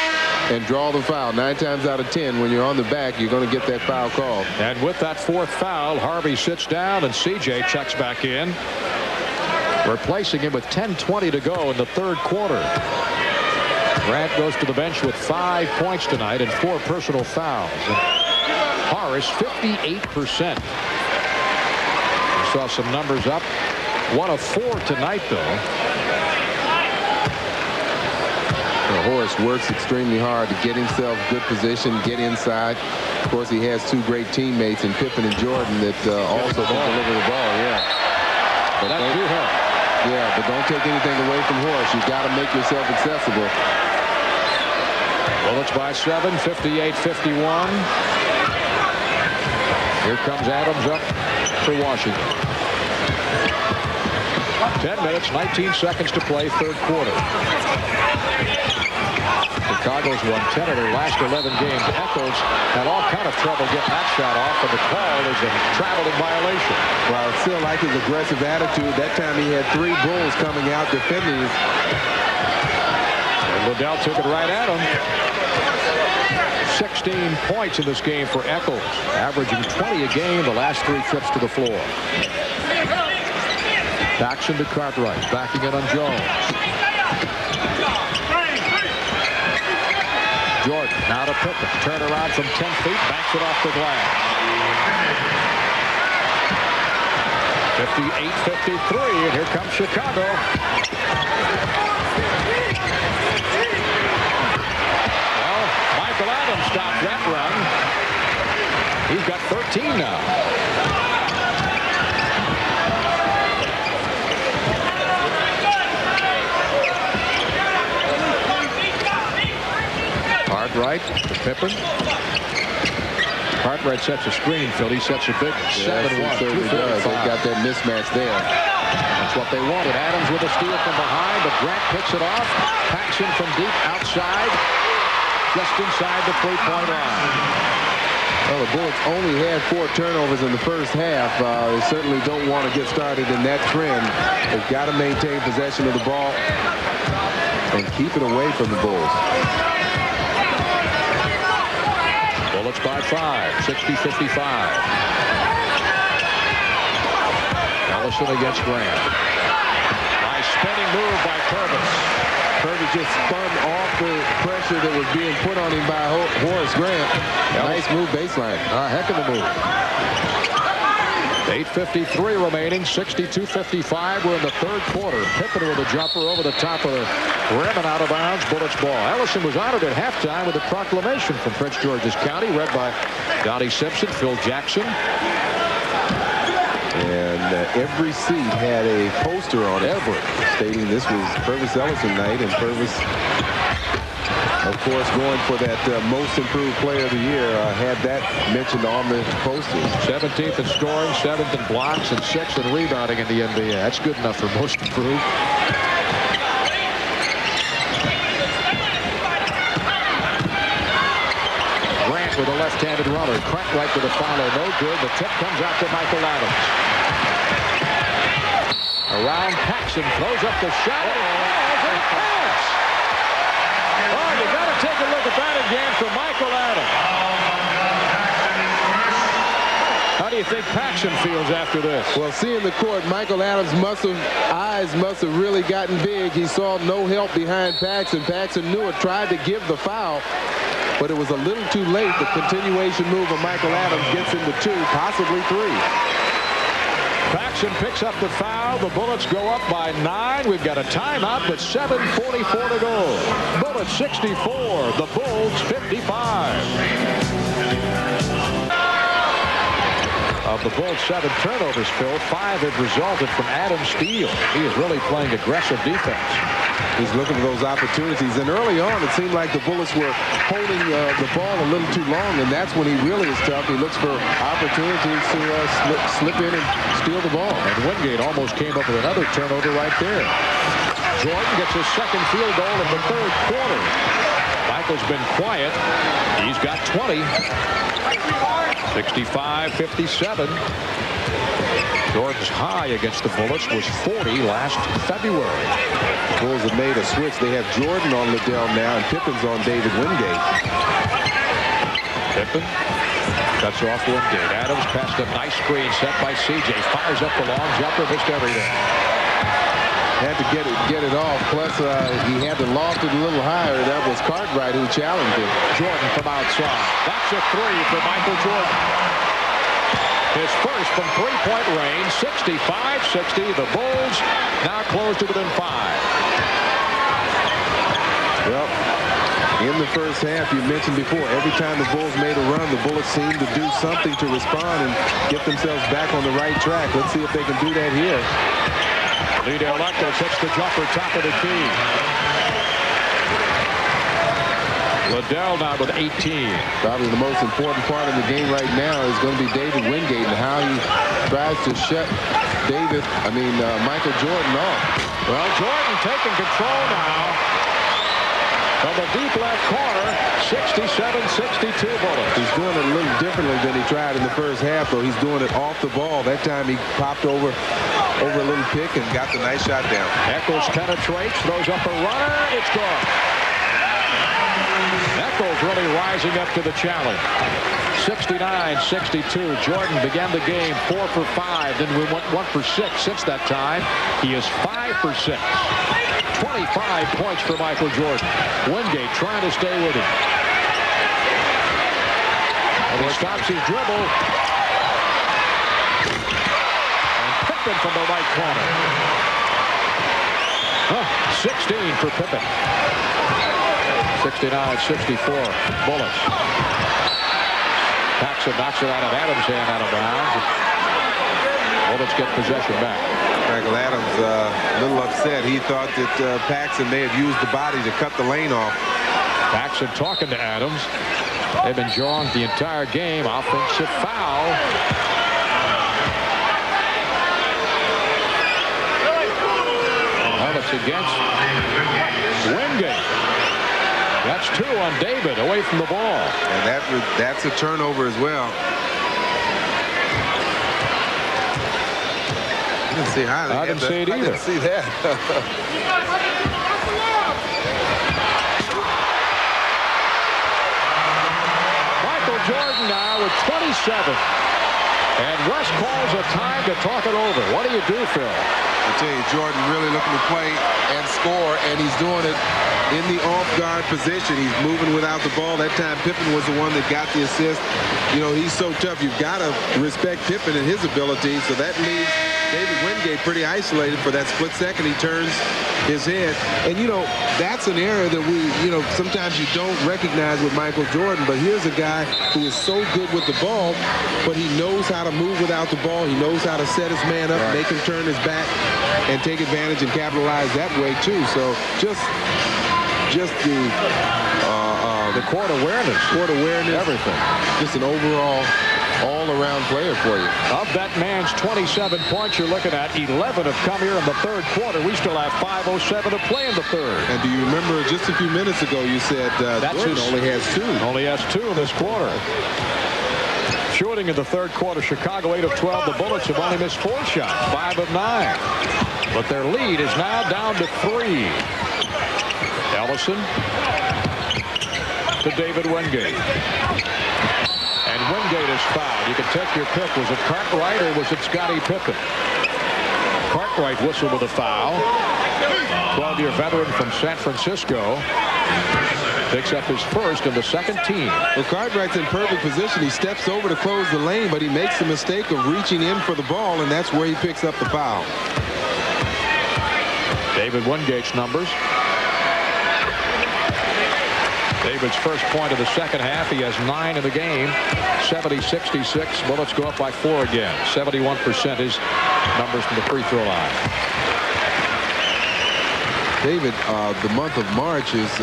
and draw the foul. 9 times out of 10, when you're on the back, you're going to get that foul called. And with that 4th foul, Harvey sits down and CJ checks back in, replacing him with 10:20 to go in the third quarter. Grant goes to the bench with 5 points tonight and 4 personal fouls. And Horace 58%. We saw some numbers up. 1 of 4 tonight, though. Well, Horace works extremely hard to get himself good position, get inside. Of course, he has 2 great teammates in Pippen and Jordan that also can deliver the ball. Yeah. But that do help. Yeah, but don't take anything away from Horace. You've got to make yourself accessible. Bullets by 7, 58-51. Here comes Adams up for Washington. 10 minutes, 19 seconds to play, third quarter. Chicago's won 10 of their last 11 games. Eccles had all kind of trouble getting that shot off, and the call is a traveling violation. Well, I still like his aggressive attitude. That time he had 3 Bulls coming out defending him. And Liddell took it right at him. 16 points in this game for Eccles, averaging 20 a game the last 3 trips to the floor. Paxson to Cartwright, backing it on Jones. Jordan now to Pippen, turn around from 10 feet, backs it off the glass. 58-53, and here comes Chicago. Well, Michael Adams stopped that run. He's got 13 now. Cartwright to Pippen. Cartwright sets a screen, Phil. He sets a big 7-1. They got that mismatch there. That's what they wanted. Adams with a steal from behind, but Grant picks it off. Paxson from deep outside, just inside the 3-point line. Well, the Bullets only had 4 turnovers in the first half. They certainly don't want to get started in that trend. They've got to maintain possession of the ball and keep it away from the Bulls. Bullets by 5, 60-55. Ellison against Grant. Nice spinning move by Purvis. Purvis just spun off the pressure that was being put on him by Horace Grant. Nice move baseline. Heck of a move. 8:53 remaining, 62-55. We're in the third quarter. Pippen with a jumper over the top of the rim and out of bounds. Bullets ball. Ellison was honored at halftime with a proclamation from Prince George's County, read by Donnie Simpson, Phil Jackson. And every seat had a poster on it stating this was Purvis Ellison night, and Purvis, of course, going for that most improved player of the year, had that mentioned on the posters. 17th in scoring, 7th in blocks, and 6th in rebounding in the NBA. That's good enough for most improved. Grant with a left-handed runner. Cartwright with a follow, no good. The tip comes out to Michael Adams. Around Paxson, throws up the shot. Oh, you got to take a look at that again for Michael Adams. How do you think Paxson feels after this? Well, seeing the court, Michael Adams' eyes must have really gotten big. He saw no help behind Paxson. Paxson knew it, tried to give the foul, but it was a little too late. The continuation move of Michael Adams gets him to 2, possibly 3. Paxson picks up the foul. The Bullets go up by 9. We've got a timeout with 7:44 to go. Bullets 64, the Bulls 55. Of the Bulls' 7 turnovers, Phil, 5 have resulted from Adam Steele. He is really playing aggressive defense. He's looking for those opportunities. And early on, it seemed like the Bullets were holding the ball a little too long, and that's when he really is tough. He looks for opportunities to slip in and steal the ball. And Wingate almost came up with another turnover right there. Jordan gets his second field goal in the 3rd quarter. Michael's been quiet. He's got 20. 65-57. Jordan's high against the Bullets was 40 last February. The Bulls have made a switch. They have Jordan on Liddell now, and Pippen's on David Wingate. Pippen cuts off Wingate. Adams passed a nice screen set by C.J. Fires up the long jumper, missed everything. Had to get it off. Plus, he had to loft it a little higher. That was Cartwright who challenged him. Jordan from outside. That's a 3 for Michael Jordan. His first from three-point range, 65-60. The Bulls now close to within 5. Well, in the first half, you mentioned before, every time the Bulls made a run, the Bullets seemed to do something to respond and get themselves back on the right track. Let's see if they can do that here. Liddell Electos hits the jumper, top of the key. Liddell now with 18. Probably the most important part of the game right now is going to be David Wingate and how he tries to shut Michael Jordan off. Well, Jordan taking control now. From the deep left corner, 67-62 Bullets. He's doing it a little differently than he tried in the first half, though. He's doing it off the ball. That time he popped over a little pick and got the nice shot down. Eccles penetrates, throws up a runner. It's gone. Eccles really rising up to the challenge. 69-62. Jordan began the game 4 for 5. Then we went 1 for 6 since that time. He is 5 for 6. 25 points for Michael Jordan. Wingate trying to stay with him. And he stops his dribble. And Pippen from the right corner. 16 for Pippen. 69-64 Bullets. Paxson knocks it out of Adams' hand out of bounds. Bullets get possession back. Michael Adams a little upset. He thought that Paxson may have used the body to cut the lane off. Paxson talking to Adams. They've been jawing the entire game. Offensive foul. Well, it's against Wingate. That's 2 on David away from the ball. And that's a turnover as well. I didn't see how I didn't see it either. I didn't see that. Michael Jordan now with 27. And West calls a time to talk it over. What do you do, Phil? I tell you, Jordan really looking to play and score, and he's doing it in the off-guard position. He's moving without the ball. That time Pippen was the one that got the assist. You know, he's so tough. You've got to respect Pippen and his ability. So that leaves David Wingate pretty isolated for that split second. He turns his head. And, you know, that's an area that sometimes you don't recognize with Michael Jordan. But here's a guy who is so good with the ball, but he knows how to move without the ball. He knows how to set his man up, make him turn his back, and take advantage and capitalize that way, too. So just the court awareness. Everything. Just an overall all-around player for you. Of that man's 27 points, you're looking at 11 have come here in the third quarter. We still have 5:07 to play in the third. And do you remember just a few minutes ago you said Jordan only has 2. Only has 2 in this quarter. Shooting in the third quarter, Chicago 8 of 12. The Bullets have only missed 4 shots, 5 of 9. But their lead is now down to 3. Ellison to David Wingate. And Wingate is fouled. You can take your pick. Was it Cartwright or was it Scottie Pippen? Cartwright whistled with a foul. 12-year veteran from San Francisco picks up his first in the second team. Well, Cartwright's in perfect position. He steps over to close the lane, but he makes the mistake of reaching in for the ball, and that's where he picks up the foul. David Wingate's numbers. David's first point of the second half. He has 9 in the game. 70-66. Bullets go up by 4 again. 71% his numbers from the free throw line. David, the month of March has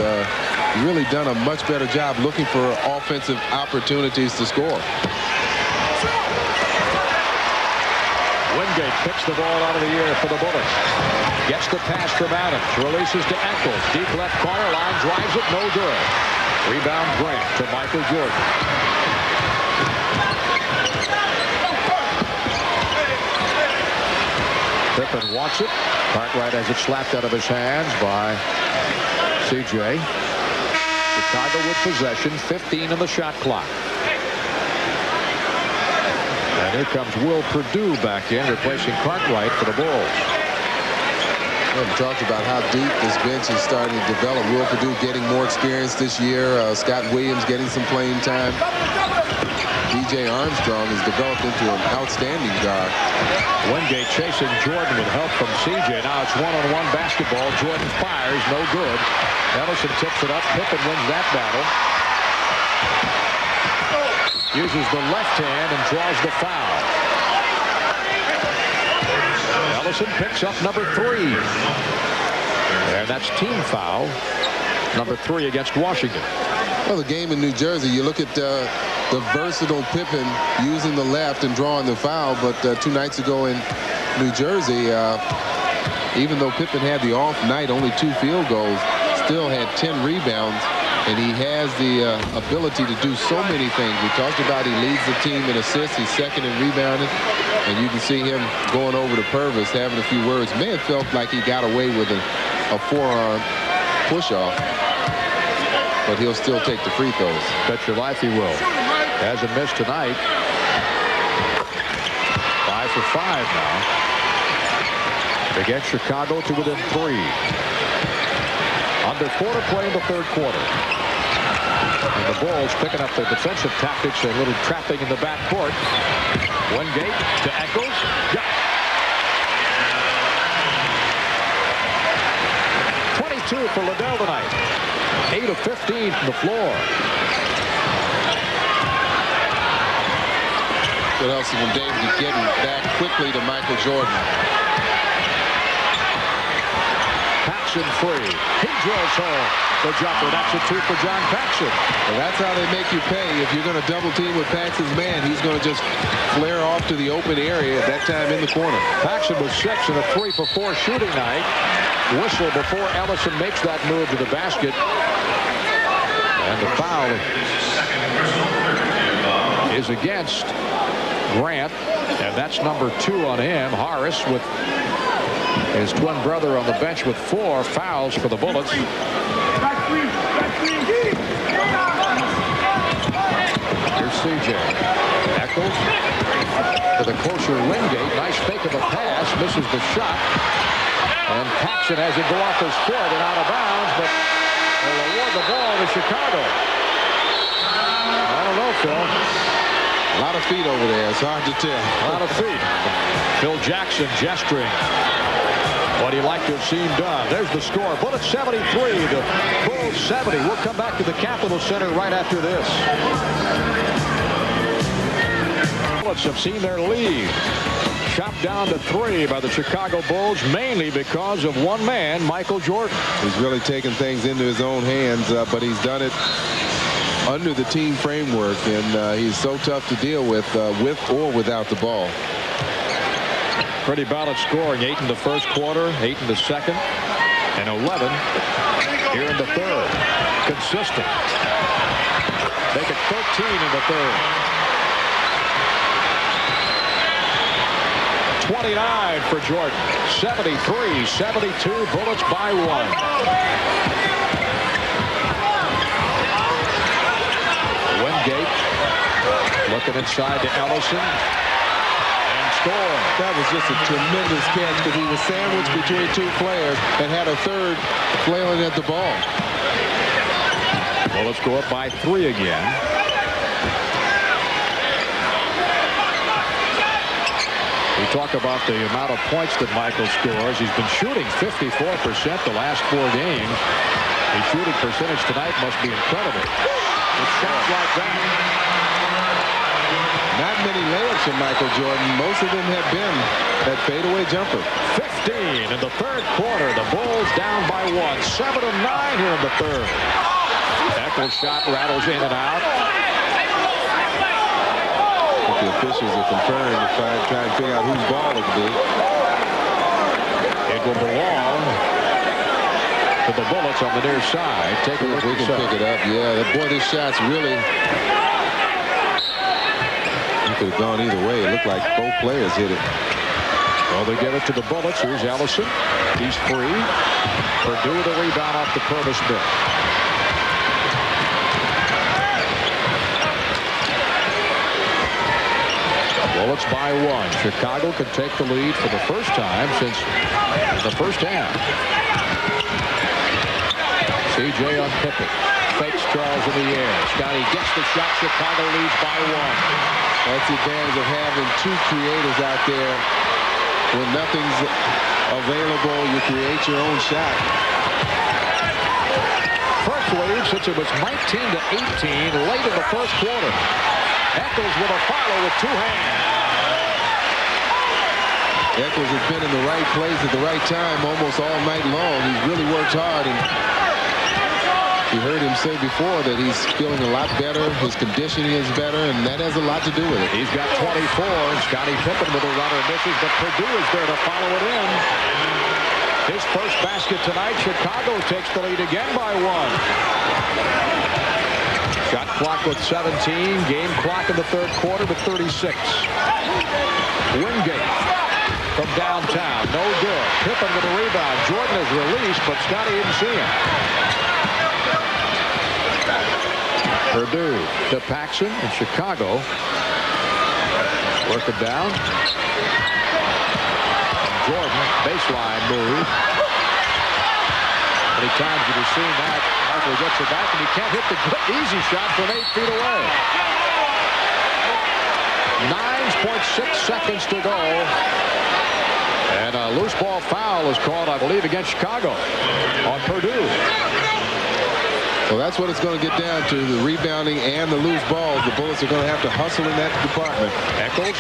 really done a much better job looking for offensive opportunities to score. Wingate picks the ball out of the air for the Bullets. Gets the pass from Adams. Releases to Eccles. Deep left corner line. Drives it. No good. Rebound Grant to Michael Jordan. Pippen wants it. Cartwright has it slapped out of his hands by CJ. Chicago with possession. 15 in the shot clock. And here comes Will Perdue back in, replacing Cartwright for the Bulls. We talked about how deep this bench is starting to develop. Will Perdue getting more experience this year. Scott Williams getting some playing time. DJ Armstrong has developed into an outstanding guard. Wingate chasing Jordan with help from CJ. Now it's one-on-one basketball. Jordan fires, no good. Ellison tips it up. Pippen wins that battle. Uses the left hand and draws the foul. Ellison picks up number 3. And that's team foul. Number 3 against Washington. Well, the game in New Jersey, you look at the versatile Pippen using the left and drawing the foul. But 2 nights ago in New Jersey, even though Pippen had the off night, only 2 field goals, still had 10 rebounds. And he has the ability to do so many things. We talked about he leads the team in assists. He's second in rebounding. And you can see him going over to Purvis, having a few words. May have felt like he got away with a forearm push-off. But he'll still take the free throws. Bet your life he will. Hasn't missed tonight. 5 for 5 now. They get Chicago to within 3. Under 4 to play in the third quarter. And the Bulls picking up their defensive tactics, a little trapping in the backcourt. Wingate to Eccles. Got it. 22 for Liddell tonight. 8 of 15 from the floor. Good hustle from David getting back quickly to Michael Jordan. Paxson free. He drills home the jumper. That's a 2 for John Paxson. Well, that's how they make you pay. If you're going to double team with Paxson's man, he's going to just flare off to the open area at that time in the corner. Paxson was 6 and a 3 for 4 shooting night. Whistle before Ellison makes that move to the basket. And the foul is against Grant. And that's number 2 on him. Harris with his twin brother on the bench with 4 fouls for the Bullets. Here's CJ. Eccles to the closer Wingate. Nice fake of a pass. Misses the shot. And Paxson has it go off his foot and out of bounds, but will award the ball to Chicago. I don't know, Phil. A lot of feet over there. It's hard to tell. A lot of feet. Phil Jackson gesturing what he'd like to have seen done. There's the score. Bullets 73, the Bulls 70. We'll come back to the Capitol Center right after this. Bullets have seen their lead chopped down to 3 by the Chicago Bulls, mainly because of one man, Michael Jordan. He's really taken things into his own hands, but he's done it under the team framework, and he's so tough to deal with or without the ball. Pretty balanced scoring. 8 in the first quarter, 8 in the second, and 11 here in the third. Consistent. Make it 13 in the third. 29 for Jordan. 73-72. Bullets by 1. Wingate looking inside to Ellison. That was just a tremendous catch because he was sandwiched between two players and had a third flailing at the ball. Well, let's go up by 3 again. We talk about the amount of points that Michael scores. He's been shooting 54% the last 4 games. His shooting percentage tonight must be incredible. With shots like that. Not many layups from Michael Jordan. Most of them have been that fadeaway jumper. 15 in the third quarter. The Bulls down by 1. 7-9 here in the third. Eccles shot rattles in and out. I think the officials are conferring to try and figure out whose ball it will be. It will belong to the Bullets on the near side. Take a look. We can pick it up. Yeah, boy, this shot's really... could have gone either way. It looked like both players hit it. Well, they give it to the Bullets. Here's Ellison. He's free. Purdue the rebound off the Purvis bit. Bullets by 1. Chicago can take the lead for the first time since the first half. CJ on Pippen. Fakes Charles in the air. Scotty gets the shot. Chicago leads by 1. That's the advantage of having 2 creators out there. When nothing's available, you create your own shot. First lead since it was 19-18 late in the first quarter. Eccles with a follow with 2 hands. Eccles has been in the right place at the right time almost all night long. He's really worked hard, and you heard him say before that he's feeling a lot better. His conditioning is better, and that has a lot to do with it. He's got 24. Scottie Pippen with a runner misses, but Purdue is there to follow it in. His first basket tonight. Chicago takes the lead again by 1. Shot clock with 17. Game clock in the third quarter with 36. Wingate from downtown. No good. Pippen with a rebound. Jordan is released, but Scottie didn't see him. Purdue to Paxson in Chicago. Work it down. And Jordan, baseline move. Many times you've seen that. Michael gets it back, and he can't hit the easy shot from 8 feet away. 9.6 seconds to go. And a loose ball foul is called, I believe, against Chicago on Purdue. Well, that's what it's going to get down to, the rebounding and the loose balls. The Bullets are going to have to hustle in that department. Eccles.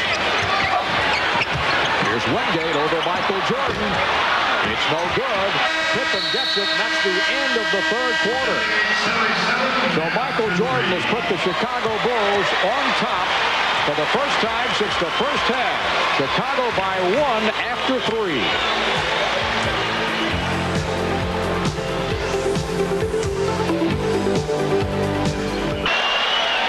Here's Wingate over Michael Jordan. It's no good. Pippen gets it, and that's the end of the third quarter. So Michael Jordan has put the Chicago Bulls on top for the first time since the first half. Chicago by 1 after 3.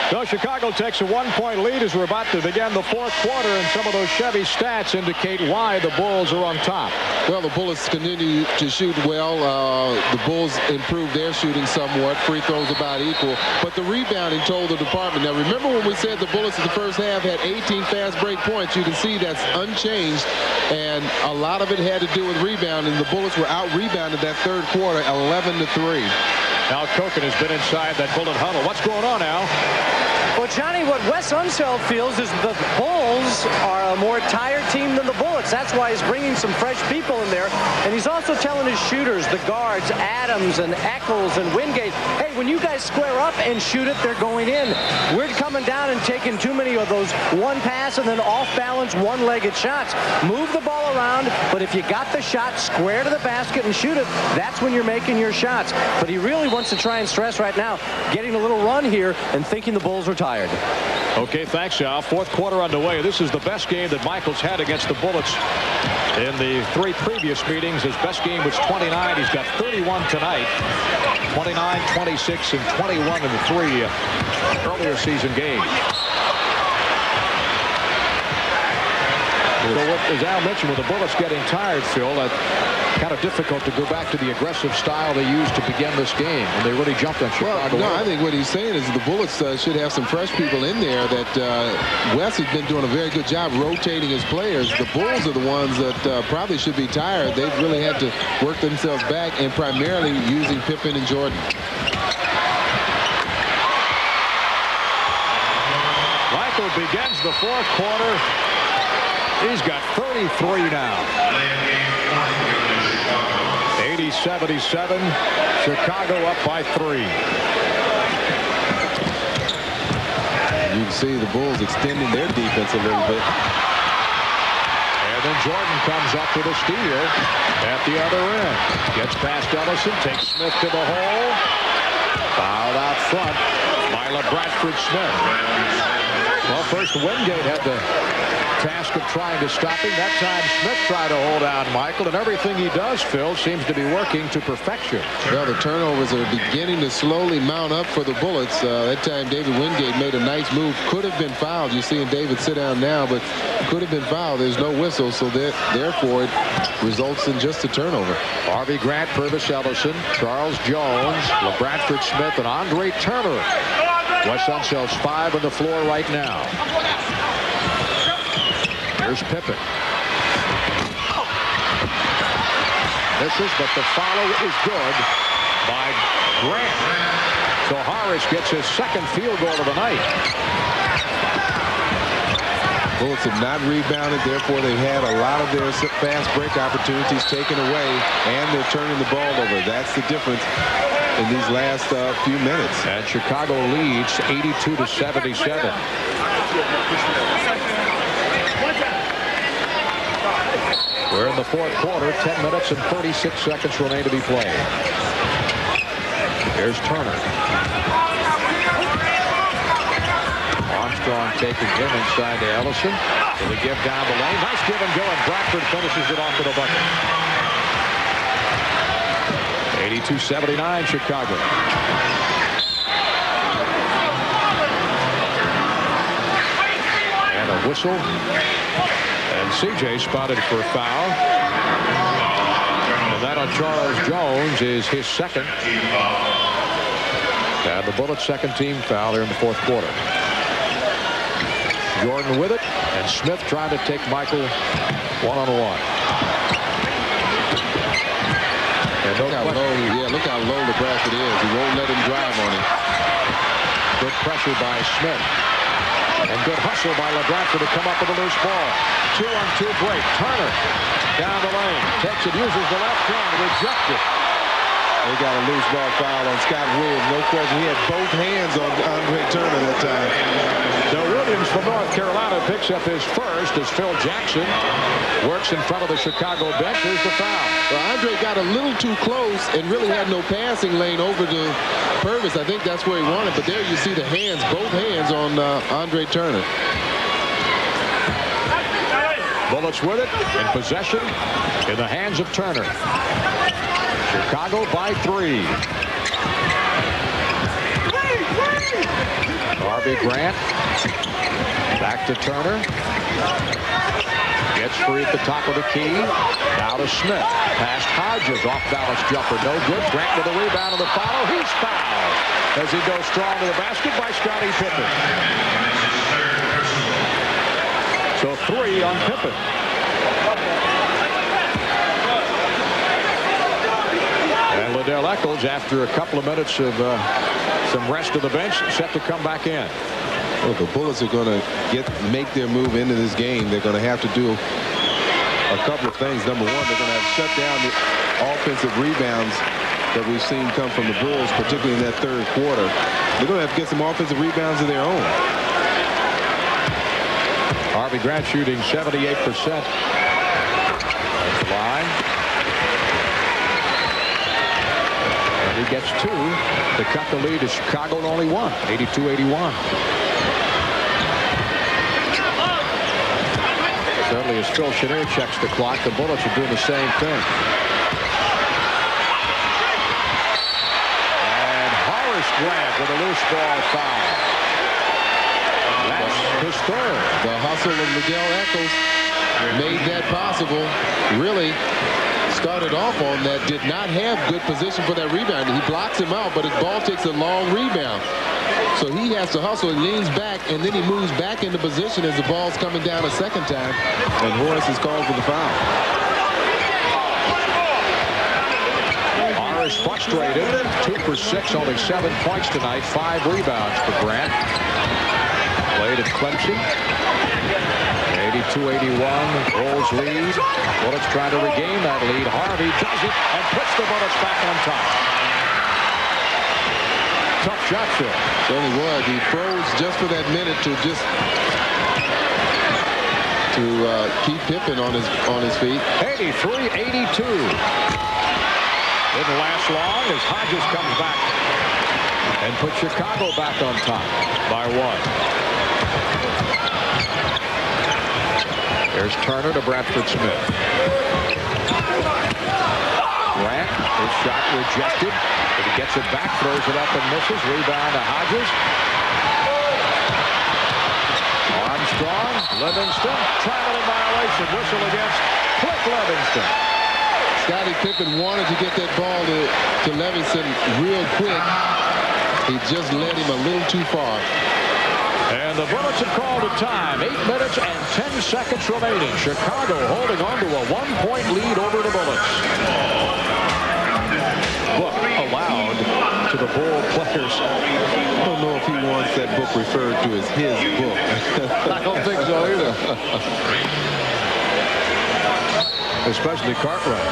So Chicago takes a 1-point lead as we're about to begin the fourth quarter, and some of those Chevy stats indicate why the Bulls are on top. Well, the Bullets continue to shoot well. The Bulls improved their shooting somewhat. Free throws about equal. But the rebounding told the department. Now, remember when we said the Bullets in the first half had 18 fast break points? You can see that's unchanged, and a lot of it had to do with rebounding. The Bullets were out-rebounded that third quarter, 11-3. Al Koken has been inside that Bullet huddle. What's going on, Al? Well, it's Johnny, what Wes Unseld feels is the Bulls are a more tired team than the Bullets. That's why he's bringing some fresh people in there. And he's also telling his shooters, the guards, Adams and Eccles and Wingate, hey, when you guys square up and shoot it, they're going in. We're coming down and taking too many of those one pass and then off-balance, one-legged shots. Move the ball around, but if you got the shot square to the basket and shoot it, that's when you're making your shots. But he really wants to try and stress right now, getting a little run here and thinking the Bulls are tired. Okay, thanks, Al. Fourth quarter underway. This is the best game that Michael's had against the Bullets in the 3 previous meetings. His best game was 29. He's got 31 tonight. 29, 26, and 21 in the 3 earlier season games. So as Al mentioned, with the Bullets getting tired, Phil, that's kind of difficult to go back to the aggressive style they used to begin this game, and they really jumped on Chicago. Well, no, I think what he's saying is the Bullets should have some fresh people in there. That Wes has been doing a very good job rotating his players. The Bulls are the ones that probably should be tired. They've really had to work themselves back, and primarily using Pippen and Jordan. Michael begins the fourth quarter. He's got 33 now. 80-77. Chicago up by 3. You can see the Bulls extending their defense a little bit. And then Jordan comes up with a steal at the other end. Gets past Ellison, takes Smith to the hole. Fouled out front by LaBradford Smith. Well, first Wingate had the task of trying to stop him. That time Smith tried to hold down Michael, and everything he does, Phil, seems to be working to perfection. Well, the turnovers are beginning to slowly mount up for the Bullets. That time David Wingate made a nice move. Could have been fouled. You're seeing David sit down now, but could have been fouled. There's no whistle, so therefore it results in just a turnover. Harvey Grant, Purvis Ellison, Charles Jones, LaBradford Smith, and Andre Turner. Wes Unseld's 5 on the floor right now. Here's Pippen. Misses, but the follow is good by Grant. So Harris gets his second field goal of the night. Bullets have not rebounded, therefore they've had a lot of their fast break opportunities taken away, and they're turning the ball over. That's the difference in these last few minutes. And Chicago leads 82-77. We're in the fourth quarter. 10 minutes and 36 seconds remain to be played. Here's Turner. Armstrong taking him inside to Ellison. Will he give down the lane? Nice give and go, and Bradford finishes it off to the bucket. 82-79 Chicago. And a whistle. And CJ spotted for a foul. And that on Charles Jones is his second. And the Bullets' second team foul here in the fourth quarter. Jordan with it, and Smith trying to take Michael one-on-one. Look how low, look how low LaBradford is. He won't let him drive on him. Good pressure by Smith. And good hustle by LaBradford to come up with a loose ball. 2-on-2 break. Turner down the lane. Takes it, uses the left hand, rejected. They got a loose ball foul on Scott Williams. No question. He had both hands on Andre Turner that time. So Williams from North Carolina picks up his first as Phil Jackson works in front of the Chicago bench. Here's the foul. Well, Andre got a little too close and really had no passing lane over to Purvis. I think that's where he wanted. But there you see the hands, both hands on Andre Turner. Bullets with it in possession in the hands of Turner. Chicago by 3. Harvey Grant back to Turner. Gets free at the top of the key. Now to Smith. Past Hodges. Off balance jumper. No good. Grant with the rebound and the follow. He's fouled as he goes strong to the basket by Scottie Pippen. So 3 on Pippen. And Liddell Eccles, after a couple of minutes of some rest of the bench, set to come back in. Well, the Bullets are going to make their move into this game. They're going to have to do a couple of things. Number one, they're going to have to shut down the offensive rebounds that we've seen come from the Bulls, particularly in that third quarter. They're going to have to get some offensive rebounds of their own. Harvey Grant shooting 78%. That's the line. And he gets two to cut the lead to Chicago to only one, 82-81. Certainly as Phil Chenier checks the clock, the Bullets are doing the same thing. And Horace Grant with a loose ball foul. That's his third. The hustle of Miguel Eccles made that possible. Really started off on that. Did not have good position for that rebound. He blocks him out, but his ball takes a long rebound. So he has to hustle. He leans back, and then he moves back into position as the ball's coming down a second time. And Horace is called for the foul. Horace frustrated. 2 for 6, only 7 points tonight. 5 rebounds for Grant. Played at Clemson. 82-81. Bulls lead. Bullets trying to regain that lead. Harvey does it and puts the Bullets back on top. Tough shot, Phil. Certainly was. He froze just for that minute to keep Pippen on his feet. 83-82. Didn't last long as Hodges comes back and puts Chicago back on top by 1. There's Turner to Bradford Smith. Grant, his shot rejected. But he gets it back, throws it up and misses. Rebound to Hodges. Armstrong, Livingston, traveling violation. Whistle against Click Livingston. Scottie Pippen wanted to get that ball to Livingston real quick. He just led him a little too far. And the Bullets have called a time. 8 minutes and 10 seconds remaining. Chicago holding on to a 1-point lead over the Bullets. Book allowed to the Bull players. I don't know if he wants that book referred to as his book. I don't think so either. Especially Cartwright.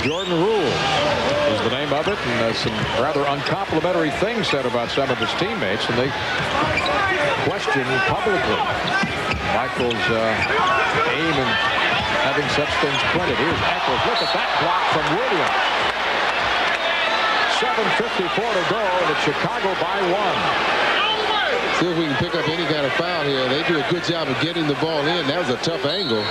Jordan Rule is the name of it, and some rather uncomplimentary things said about some of his teammates, and they questioned publicly Michael's aim in having such things printed. Here's Eccles. Look at that block from Williams. 7:54 to go, and it's Chicago by 1. See if we can pick up any kind of foul here. They do a good job of getting the ball in. That was a tough angle.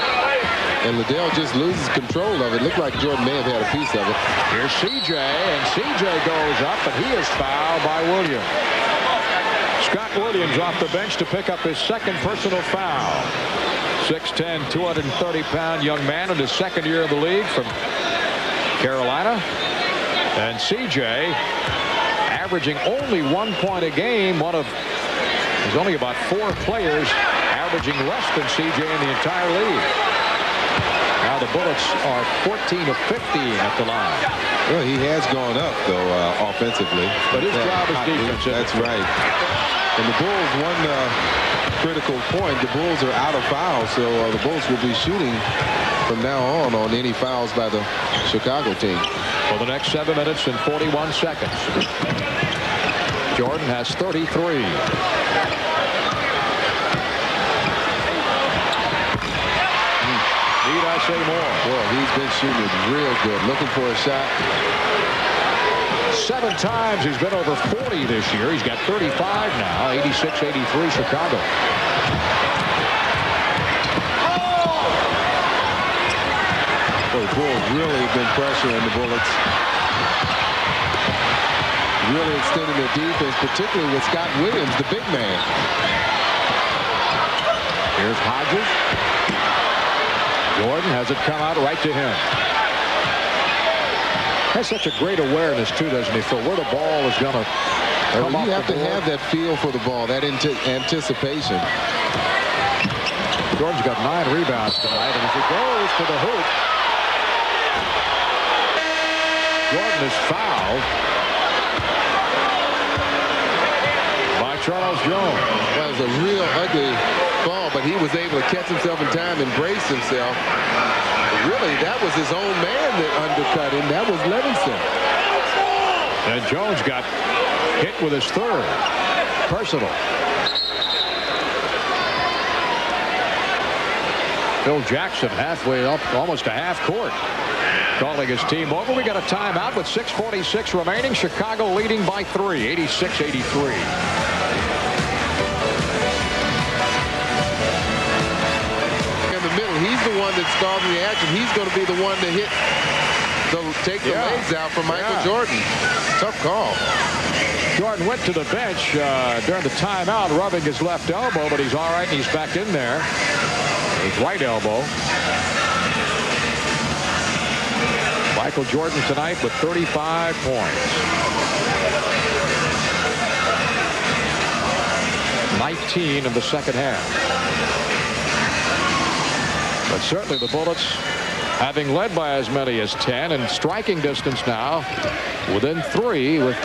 And Liddell just loses control of it. Looked like Jordan may have had a piece of it. Here's CJ, and CJ goes up, and he is fouled by Williams. Scott Williams off the bench to pick up his second personal foul. 6'10", 230-pound young man in his second year in the league from Carolina. And CJ averaging only 1 point a game. There's only about 4 players averaging less than CJ in the entire league. Now the Bullets are 14 of 15 at the line. Well, he has gone up, though, offensively. But his job is defensive. That's right. And the Bulls, one critical point, the Bulls are out of fouls, so the Bulls will be shooting from now on any fouls by the Chicago team. For the next 7 minutes and 41 seconds. Jordan has 33. Need I say more? Well, he's been shooting it real good. Looking for a shot. 7 times he's been over 40 this year. He's got 35 now. 86-83 Chicago. Well, the Bulls really have been pressuring the Bullets. Really extending their defense, particularly with Scott Williams, the big man. Here's Hodges. Jordan has it come out right to him. Has such a great awareness, too, doesn't he, for where the ball is going to come off the board. You have to have that feel for the ball, that anticipation. Jordan's got 9 rebounds tonight, and as he goes to the hoop, Jordan is fouled by Charles Jones. Well, it was a real ugly fall, but he was able to catch himself in time and brace himself. Really, that was his own man that undercut him. That was Livingston. And Jones got hit with his third personal. Phil Jackson halfway up, almost to half court, calling his team over. We got a timeout with 6:46 remaining. Chicago leading by 3, 86-83. He's the one that started the action. He's going to be the one to hit, take the legs out from Michael Jordan. Tough call. Jordan went to the bench during the timeout, rubbing his left elbow, but he's all right, and he's back in there. His right elbow. Michael Jordan tonight with 35 points. 19 in the second half. But certainly the Bullets, having led by as many as 10 and striking distance now, within 3 with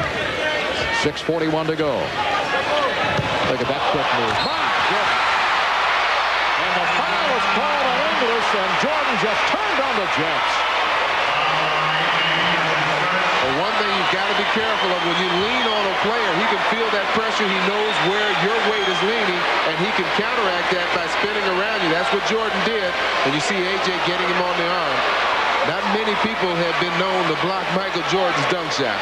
6:41 to go. Look at that quick move. And the foul was called on English, and Jordan just turned on the Jets. Well, one thing you've got to be careful of, when you lean on a player, he can feel that pressure. He knows where your weight is leaning, and he can counteract that by spinning around you. That's what Jordan did, and you see A.J. getting him on the arm. Not many people have been known to block Michael Jordan's dunk shot.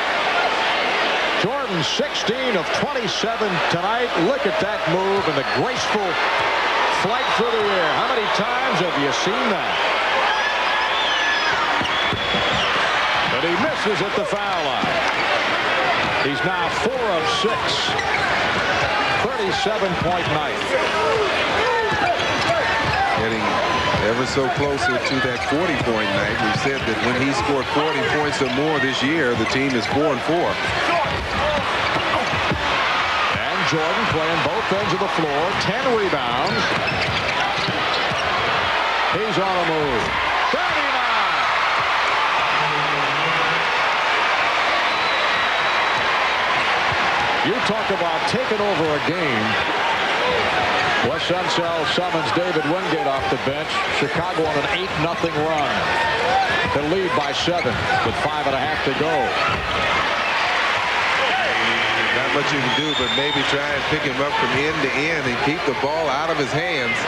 Jordan 16 of 27 tonight. Look at that move and the graceful flight through the air. How many times have you seen that? But he misses at the foul line. He's now 4 of 6. 37-point night. Getting ever so closer to that 40-point night. We've said that when he scored 40 points or more this year, the team is 4-4. And Jordan playing both ends of the floor. 10 rebounds. He's on a move. 39. You talk about taking over a game. Wes Unseld summons David Wingate off the bench. Chicago on an 8-0 run. To lead by 7 with 5.5 to go. Not much you can do, but maybe try and pick him up from end to end and keep the ball out of his hands.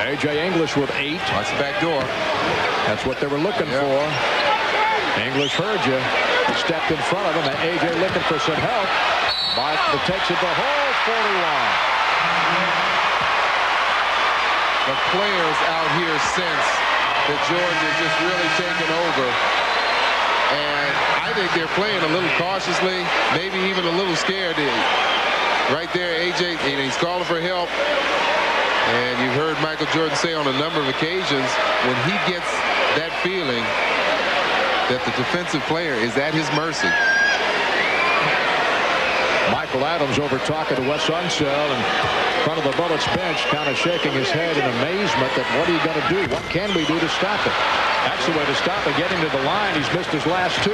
A.J. English with 8. Watch the back door. That's what they were looking for. English heard you. Stepped in front of him, and A.J. looking for some help. But it takes it the whole 41. The players out here sense that Jordan is just really taking over. And I think they're playing a little cautiously, maybe even a little scared. Right there, A.J., he's calling for help. And you've heard Michael Jordan say on a number of occasions, when he gets that feeling that the defensive player is at his mercy. Michael Adams over talking to Wes Unseld in front of the Bullets bench, kind of shaking his head in amazement that what are you going to do? What can we do to stop it? That's the way to stop it. Get him to the line. He's missed his last 2.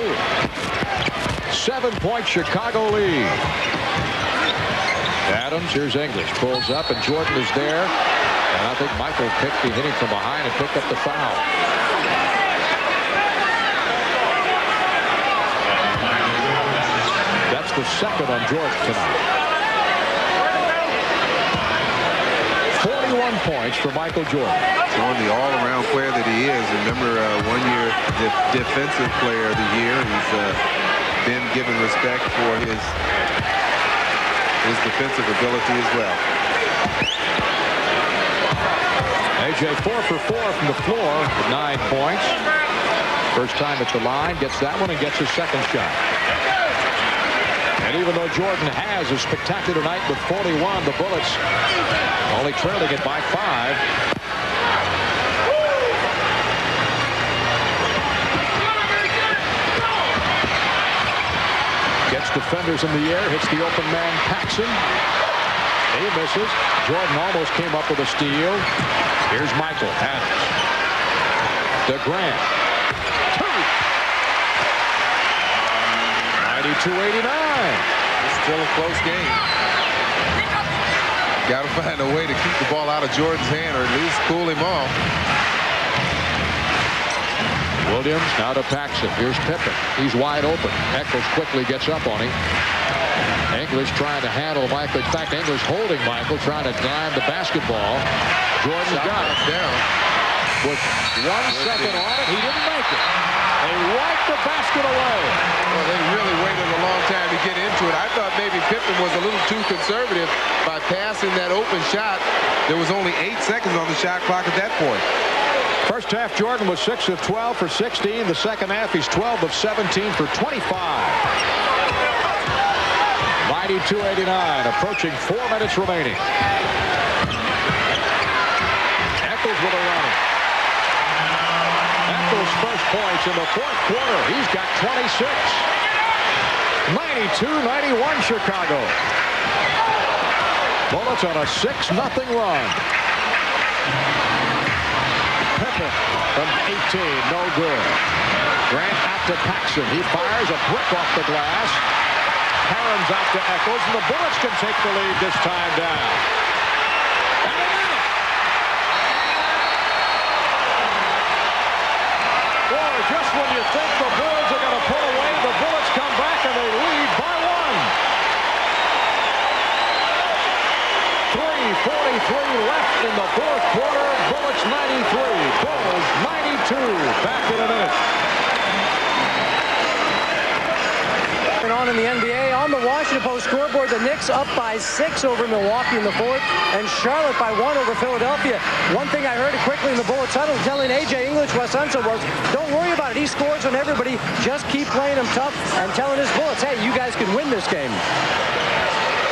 7-point Chicago lead. Adams, here's English. Pulls up, and Jordan is there. And I think Michael picked the hitting from behind and picked up the foul. That's the second on Jordan tonight. 41 points for Michael Jordan. Showing the all-around player that he is. Remember, one-year defensive player of the year. He's been given respect for his defensive ability as well. A.J. 4 for 4 from the floor with 9 points. First time at the line, gets that one and gets his second shot. And even though Jordan has a spectacular night with 41, the Bullets only trailing it by 5. Gets defenders in the air, hits the open man Paxson. He misses. Jordan almost came up with a steal. Here's Michael Adams. DeGrant. 92-89. This Still a close game. Got to find a way to keep the ball out of Jordan's hand, or at least cool him off. Williams now to Paxson. Here's Pippen. He's wide open. Eccles quickly gets up on him. English trying to handle Michael. In fact, English holding Michael, trying to dime the basketball. Jordan got it. Down. With 1 second on it, he didn't make it. They wiped the basket away. Well, they really waited a long time to get into it. I thought maybe Pippen was a little too conservative by passing that open shot. There was only 8 seconds on the shot clock at that point. First half, Jordan was 6 of 12 for 16. The second half, he's 12 of 17 for 25. 92-89, approaching 4 minutes remaining. Eccles with a run. Eccles' first points in the fourth quarter. He's got 26. 92-91 Chicago. Bullets on a 6-0 run. Pippen from 18, no good. Grant out to Paxson. He fires a brick off the glass. Herons out to Eccles, and the Bullets can take the lead this time down. And they got it. Boy, just when you think the Bulls are going to pull away, the Bullets come back and they lead by 1. 3:43 left in the fourth quarter. Bullets 93, Bulls 92. Back in a minute. On in the NBA, on the Washington Post scoreboard, the Knicks up by 6 over Milwaukee in the fourth, and Charlotte by 1 over Philadelphia. One thing I heard quickly in the Bullets huddle telling A.J. English, Wes Unseld, was, don't worry about it. He scores on everybody. Just keep playing him tough, and telling his Bullets, hey, you guys can win this game.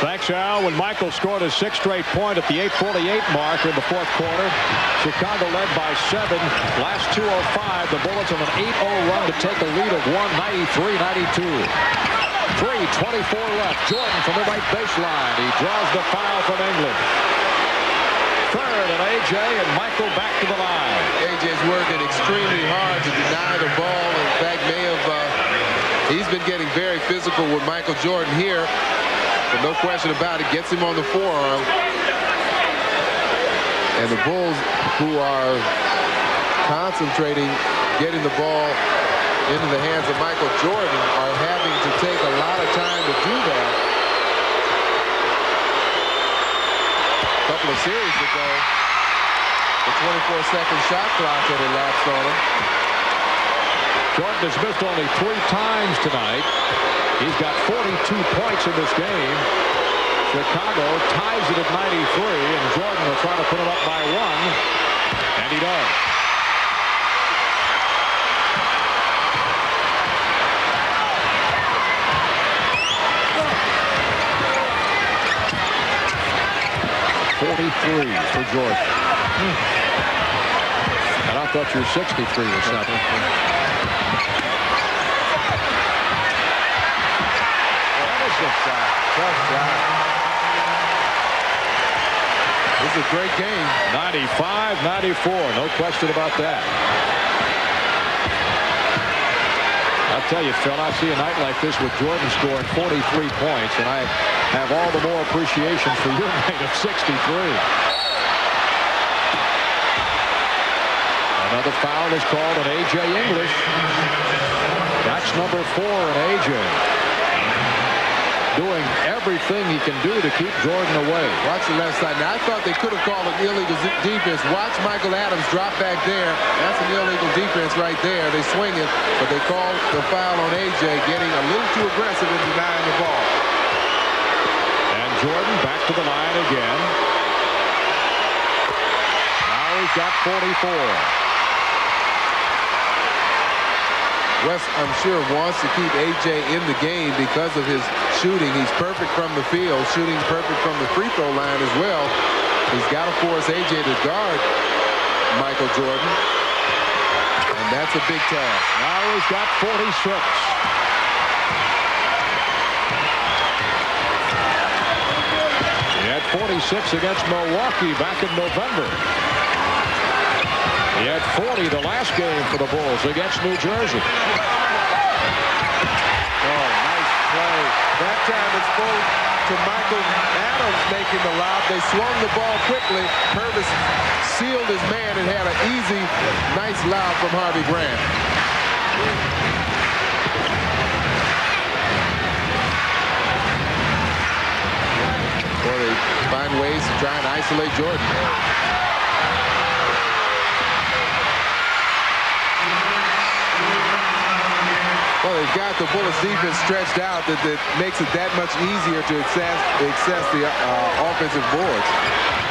Thanks, Al. When Michael scored his 6th straight point at the 8:48 mark in the fourth quarter, Chicago led by 7. Last 2:05, the Bullets on an 8-0 run to take a lead of 193-92. 3:24 left. Jordan from the right baseline. He draws the foul from England. Third and A.J. and Michael back to the line. A.J.'s working extremely hard to deny the ball. In fact, he's been getting very physical with Michael Jordan here. But no question about it, gets him on the forearm. And the Bulls, who are concentrating, getting the ball into the hands of Michael Jordan, are having to take a lot of time to do that. A couple of series ago, the 24-second shot clock had elapsed on him. Jordan has missed only 3 times tonight. He's got 42 points in this game. Chicago ties it at 93, and Jordan will try to put it up by 1, and he does. .43 for Jordan. And I thought your 63 was something. Tough shot. This is a great game. 95-94, no question about that. I'll tell you, Phil, I see a night like this with Jordan scoring 43 points, and I have all the more appreciation for your night of 63. Another foul is called on A.J. English. That's number 4 on A.J. Doing everything he can do to keep Jordan away. Watch the left side. Now, I thought they could have called an illegal defense. Watch Michael Adams drop back there. That's an illegal defense right there. They swing it, but they called the foul on A.J., getting a little too aggressive in denying the ball. And Jordan back to the line again. Now he's got 44. Wes, I'm sure, wants to keep A.J. in the game because of his shooting. He's perfect from the field, shooting perfect from the free throw line as well. He's got to force A.J. to guard Michael Jordan, and that's a big task. Now he's got 46. He had 46 against Milwaukee back in November. He had 40 the last game for the Bulls against New Jersey. Oh, nice play. That time it's full to Michael Adams making the lob. They swung the ball quickly. Purvis sealed his man and had an easy, nice lob from Harvey Grant. Or they find ways to try and isolate Jordan. Well, they've got the Bullets defense stretched out that makes it that much easier to access the offensive boards.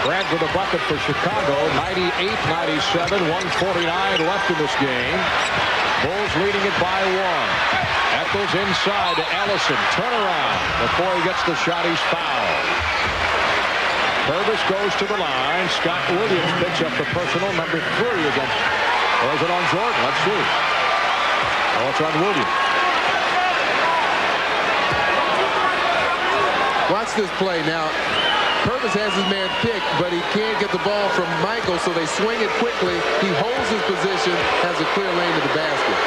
Grant with a bucket for Chicago. 98-97, 1:49 left in this game. Bulls leading it by 1. Eccles inside to Ellison. Turnaround before he gets the shot. He's fouled. Purvis goes to the line. Scott Williams picks up the personal number 3 against. Or is it on Jordan? Let's see. Oh, it's on Williams. Watch this play now. Purvis has his man picked, but he can't get the ball from Michael, so they swing it quickly. He holds his position, has a clear lane to the basket.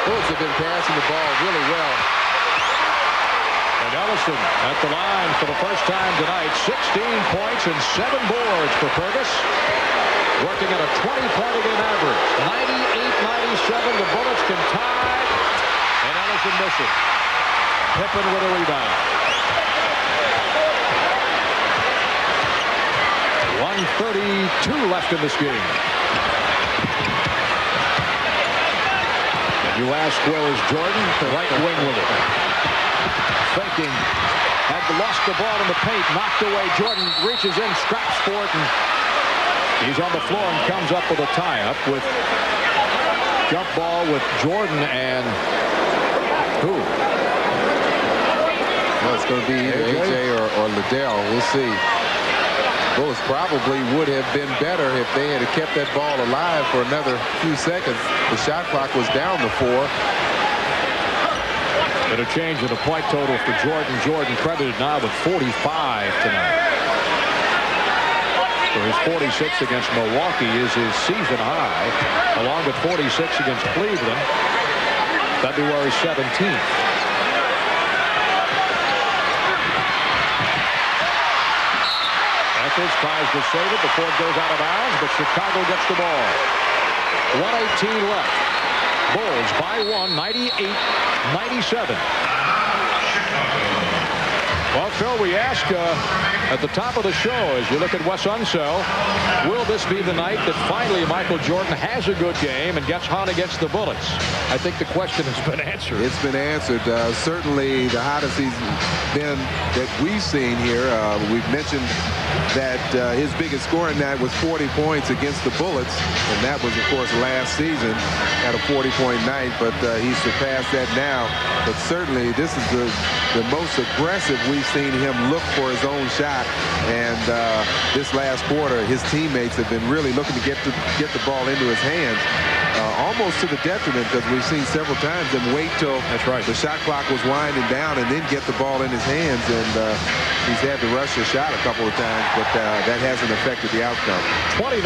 Bullets have been passing the ball really well. And Ellison at the line for the first time tonight. 16 points and 7 boards for Purvis. Working at a 20-point a game average. 98-97. The Bullets can tie. And Ellison misses. Pippen with a rebound. 1:32 left in this game. You ask, where is Jordan? The right wing with it. Faking. Had lost the ball in the paint. Knocked away. Jordan reaches in, straps for it, and he's on the floor and comes up with a tie-up with jump ball with Jordan and who? Well, it's going to be either AJ or Liddell. We'll see. Bullets probably would have been better if they had kept that ball alive for another few seconds. The shot clock was down to 4. But a change in the point total for Jordan. Jordan credited now with 45 tonight. So his 46 against Milwaukee is his season high, along with 46 against Cleveland, February 17th. Eccles tries to save it before it goes out of bounds, but Chicago gets the ball. 1:18 left. Bulls by 1, 98-97. Well, Phil, we ask at the top of the show, as you look at Wes Unseld, will this be the night that finally Michael Jordan has a good game and gets hot against the Bullets? I think the question has been answered. It's been answered. Certainly the hottest he's been that we've seen here. We've mentioned that his biggest scoring night was 40 points against the Bullets, and that was, of course, last season at a 40-point night, but he's surpassed that now. But certainly this is the most aggressive we've seen him look for his own shot, and this last quarter his teammates have been really looking to get the ball into his hands, almost to the detriment, because we've seen several times them wait till the shot clock was winding down and then get the ball in his hands, and he's had to rush the shot a couple of times, but that hasn't affected the outcome. 29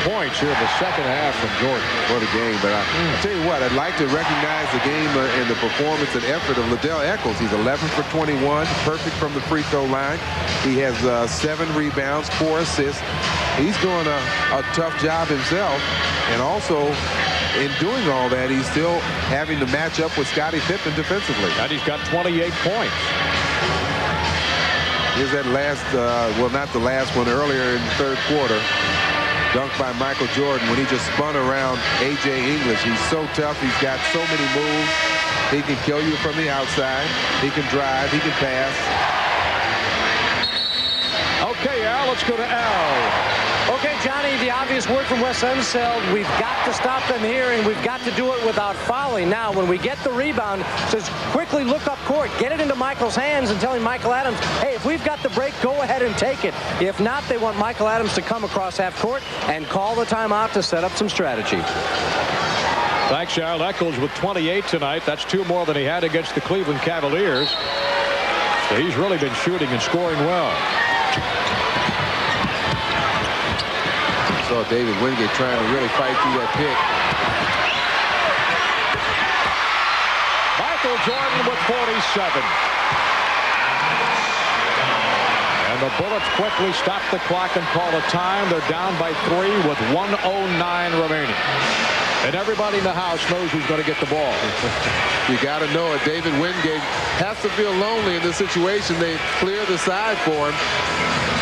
points here in the second half from Jordan. What a game. But I'll tell you what, I'd like to recognize the game and the performance and effort of Liddell Eccles. He's 11 for 21, perfect from the free throw line. He has 7 rebounds, 4 assists. He's doing a tough job himself, and also in doing all that, he's still having to match up with Scottie Pippen defensively. And he's got 28 points. Here's that last, well, not the last one, earlier in the third quarter. Dunked by Michael Jordan when he just spun around A.J. English. He's so tough. He's got so many moves. He can kill you from the outside. He can drive. He can pass. Okay, Al, let's go to Al. Okay, Johnny, the obvious word from Wes Unseld, we've got to stop them here, and we've got to do it without fouling. Now, when we get the rebound, says quickly look up court, get it into Michael's hands, and telling Michael Adams, hey, if we've got the break, go ahead and take it. If not, they want Michael Adams to come across half court and call the timeout to set up some strategy. Thanks, Al. Eccles with 28 tonight. That's 2 more than he had against the Cleveland Cavaliers. So he's really been shooting and scoring well. Saw David Wingate trying to really fight through that pick. Michael Jordan with 47. And the Bullets quickly stop the clock and call a time. They're down by 3 with 1:09 remaining. And everybody in the house knows who's going to get the ball. You got to know it. David Wingate has to feel lonely in this situation. They clear the side for him.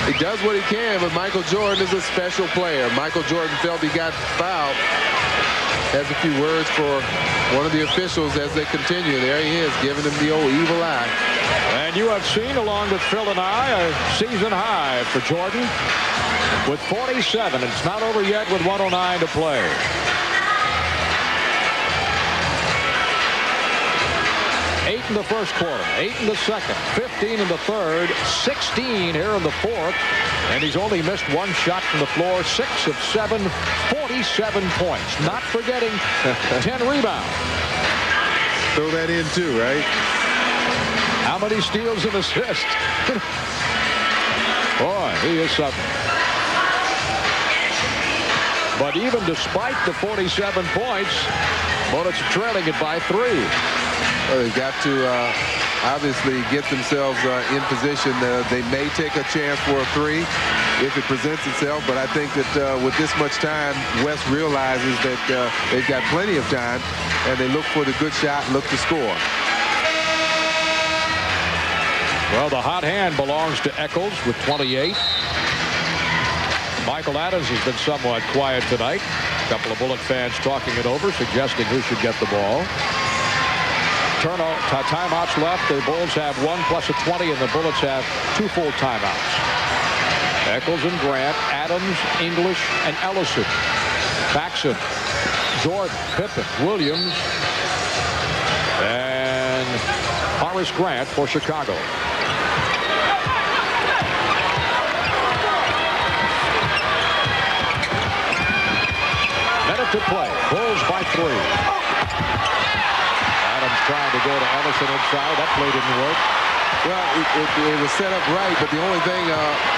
He does what he can, but Michael Jordan is a special player. Michael Jordan felt he got fouled. Has a few words for one of the officials as they continue. There he is, giving him the old evil eye. And you have seen, along with Phil and I, a season high for Jordan with 47. It's not over yet with 1:09 to play. 8 in the first quarter, 8 in the second, 15 in the third, 16 here in the fourth, and he's only missed 1 shot from the floor, 6 of 7, 47 points. Not forgetting 10 rebounds. Throw that in too, right? How many steals and assists? Boy, he is something. But even despite the 47 points, Bullets are trailing it by 3. Well, they've got to obviously get themselves in position. They may take a chance for a 3 if it presents itself, but I think that with this much time, West realizes that they've got plenty of time, and they look for the good shot, look to score. Well, the hot hand belongs to Eccles with 28. Michael Adams has been somewhat quiet tonight. A couple of Bullet fans talking it over, suggesting who should get the ball. Timeouts left. The Bulls have 1 plus a 20, and the Bullets have 2 full timeouts. Eccles and Grant, Adams, English, and Ellison. Paxson, Jordan, Pippen, Williams, and Horace Grant for Chicago. Minute to play. Bulls by 3. Trying to go to Ellison inside. That play didn't work. Well, it was set up right, but the only thing,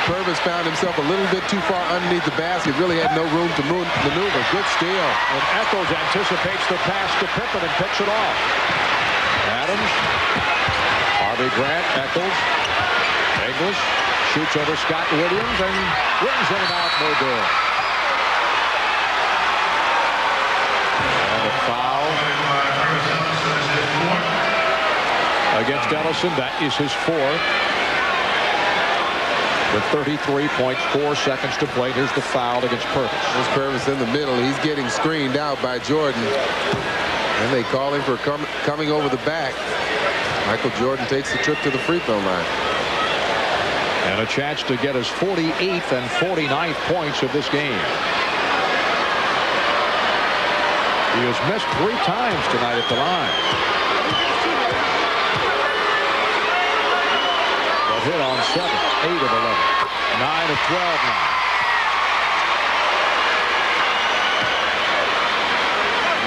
Purvis found himself a little bit too far underneath the basket. Really had no room to maneuver. Good steal. And Eccles anticipates the pass to Pippen and picks it off. Adams, Harvey Grant, Eccles, English shoots over Scott Williams and rings in and out. No good. And a foul against Ellison. That is his 4th. With 33.4 seconds to play. Here's the foul against Purvis. There's Purvis in the middle. He's getting screened out by Jordan. And they call him for coming over the back. Michael Jordan takes the trip to the free throw line. And a chance to get his 48th and 49th points of this game. He has missed 3 times tonight at the line. Hit on 7, 8 of 11, 9 of 12 now.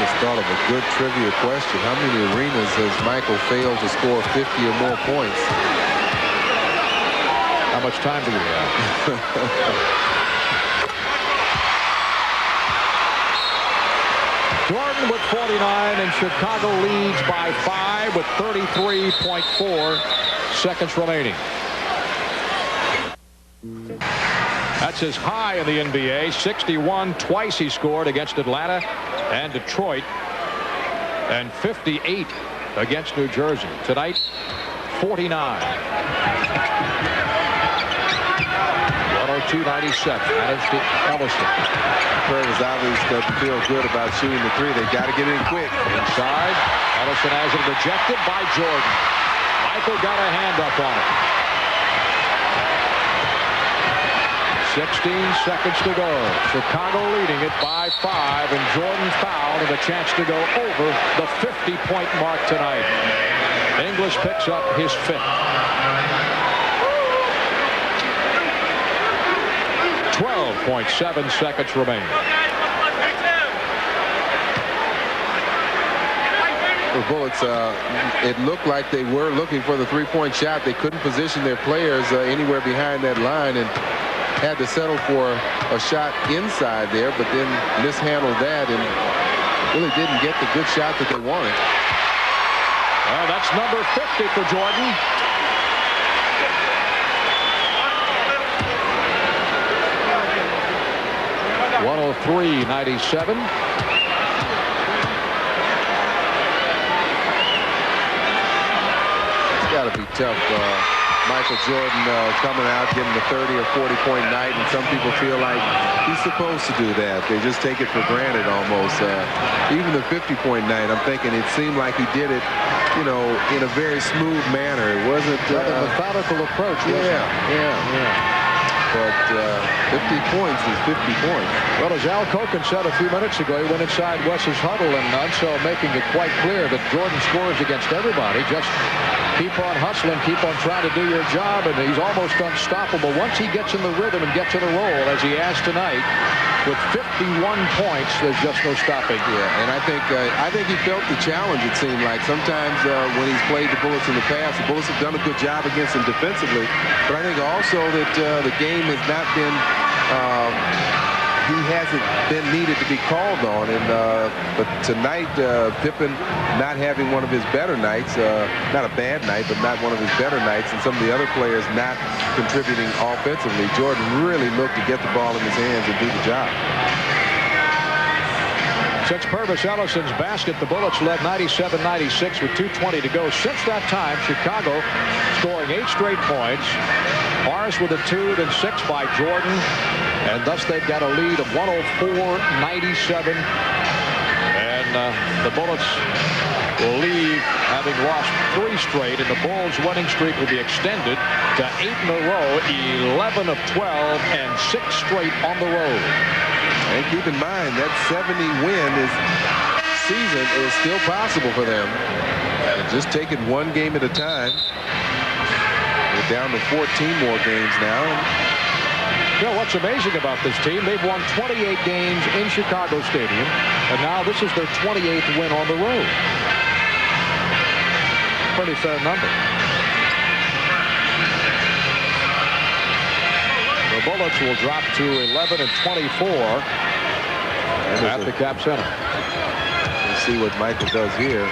Just thought of a good trivia question. How many arenas has Michael failed to score 50 or more points? How much time do we have? Jordan with 49, and Chicago leads by 5 with 33.4 seconds remaining. That's his high in the NBA. 61 twice he scored against Atlanta and Detroit, and 58 against New Jersey. Tonight, 49. 102-97. Adams to Ellison. Purvis obviously doesn't feel good about shooting the 3. They got to get in quick. Inside. Ellison has it rejected by Jordan. Michael got a hand up on it. 16 seconds to go. Chicago leading it by 5, and Jordan fouled and a chance to go over the 50-point mark tonight. English picks up his 5th. 12.7 seconds remaining. The Bullets, it looked like they were looking for the 3-point shot. They couldn't position their players anywhere behind that line, and had to settle for a shot inside there, but then mishandled that and really didn't get the good shot that they wanted. Well, that's number 50 for Jordan. (103.97). It's got to be tough. Michael Jordan coming out, getting the 30 or 40-point night, and some people feel like he's supposed to do that. They just take it for granted almost. Even the 50-point night, I'm thinking it seemed like he did it, you know, in a very smooth manner. It wasn't a methodical approach. Yeah. But 50 points is 50 points. Well, as Al Koken said a few minutes ago, he went inside Wes's huddle, and Unso making it quite clear that Jordan scores against everybody. Just keep on hustling, keep on trying to do your job, and he's almost unstoppable once he gets in the rhythm and gets in a roll, as he has tonight. With 51 points, there's just no stopping. Yeah, and I think he felt the challenge, it seemed like. Sometimes when he's played the Bullets in the past, the Bullets have done a good job against him defensively. But I think also that the game has not been, he hasn't been needed to be called on. And but tonight, Pippen not having one of his better nights, not a bad night, but not one of his better nights, and some of the other players not contributing offensively. Jordan really looked to get the ball in his hands and do the job. Since Purvis Ellison's basket, the Bullets led 97-96 with 2:20 to go. Since that time, Chicago scoring 8 straight points. Morris with a 2, then 6 by Jordan. And thus they've got a lead of 104-97. And the Bullets will leave having lost 3 straight, and the Bulls' winning streak will be extended to 8 in a row, 11 of 12, and 6 straight on the road. And keep in mind that 70-win season is still possible for them. Just take it one game at a time. We're down to 14 more games now. You know, what's amazing about this team, they've won 28 games in Chicago Stadium, and now this is their 28th win on the road. Pretty fair number. The Bullets will drop to 11-24 at the Cap Center. Let's see what Michael does here.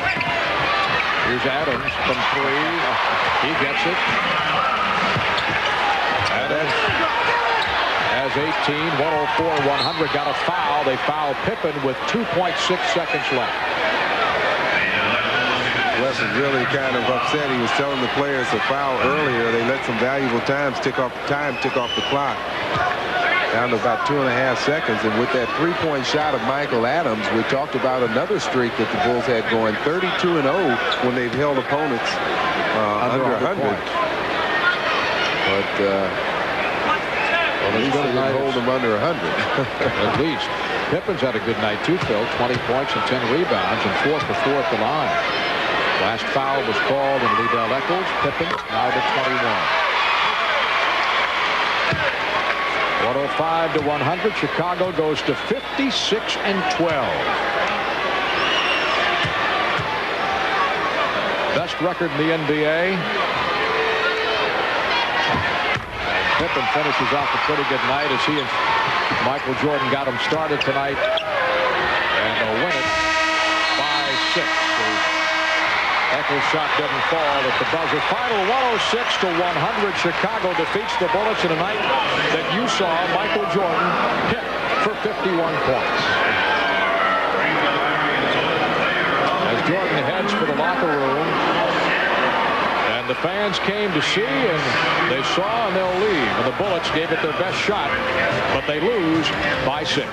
Here's Adams from 3. He gets it. Adams has 18, 104-100. Got a foul. They foul Pippen with 2.6 seconds left. Wes is really kind of upset. He was telling the players to foul earlier. They let some valuable time tick off the clock. Down to about 2.5 seconds. And with that 3-point shot of Michael Adams, we talked about another streak that the Bulls had going, 32-0 when they've held opponents under 100. But at least they didn't hold them under 100. At least. Pippen's had a good night too, Phil. 20 points and 10 rebounds, and 4 for 4 at the line. Last foul was called on Liddell Eccles. Pippen now to 21. 105-100. Chicago goes to 56-12. Best record in the NBA. Pippen finishes off a pretty good night as he and Michael Jordan got him started tonight. And they'll win it by 6. Eccles' shot doesn't fall at the buzzer. Final 106-100. Chicago defeats the Bullets in a night that you saw Michael Jordan hit for 51 points. As Jordan heads for the locker room, and the fans came to see, and they saw, and they'll leave. And the Bullets gave it their best shot, but they lose by 6.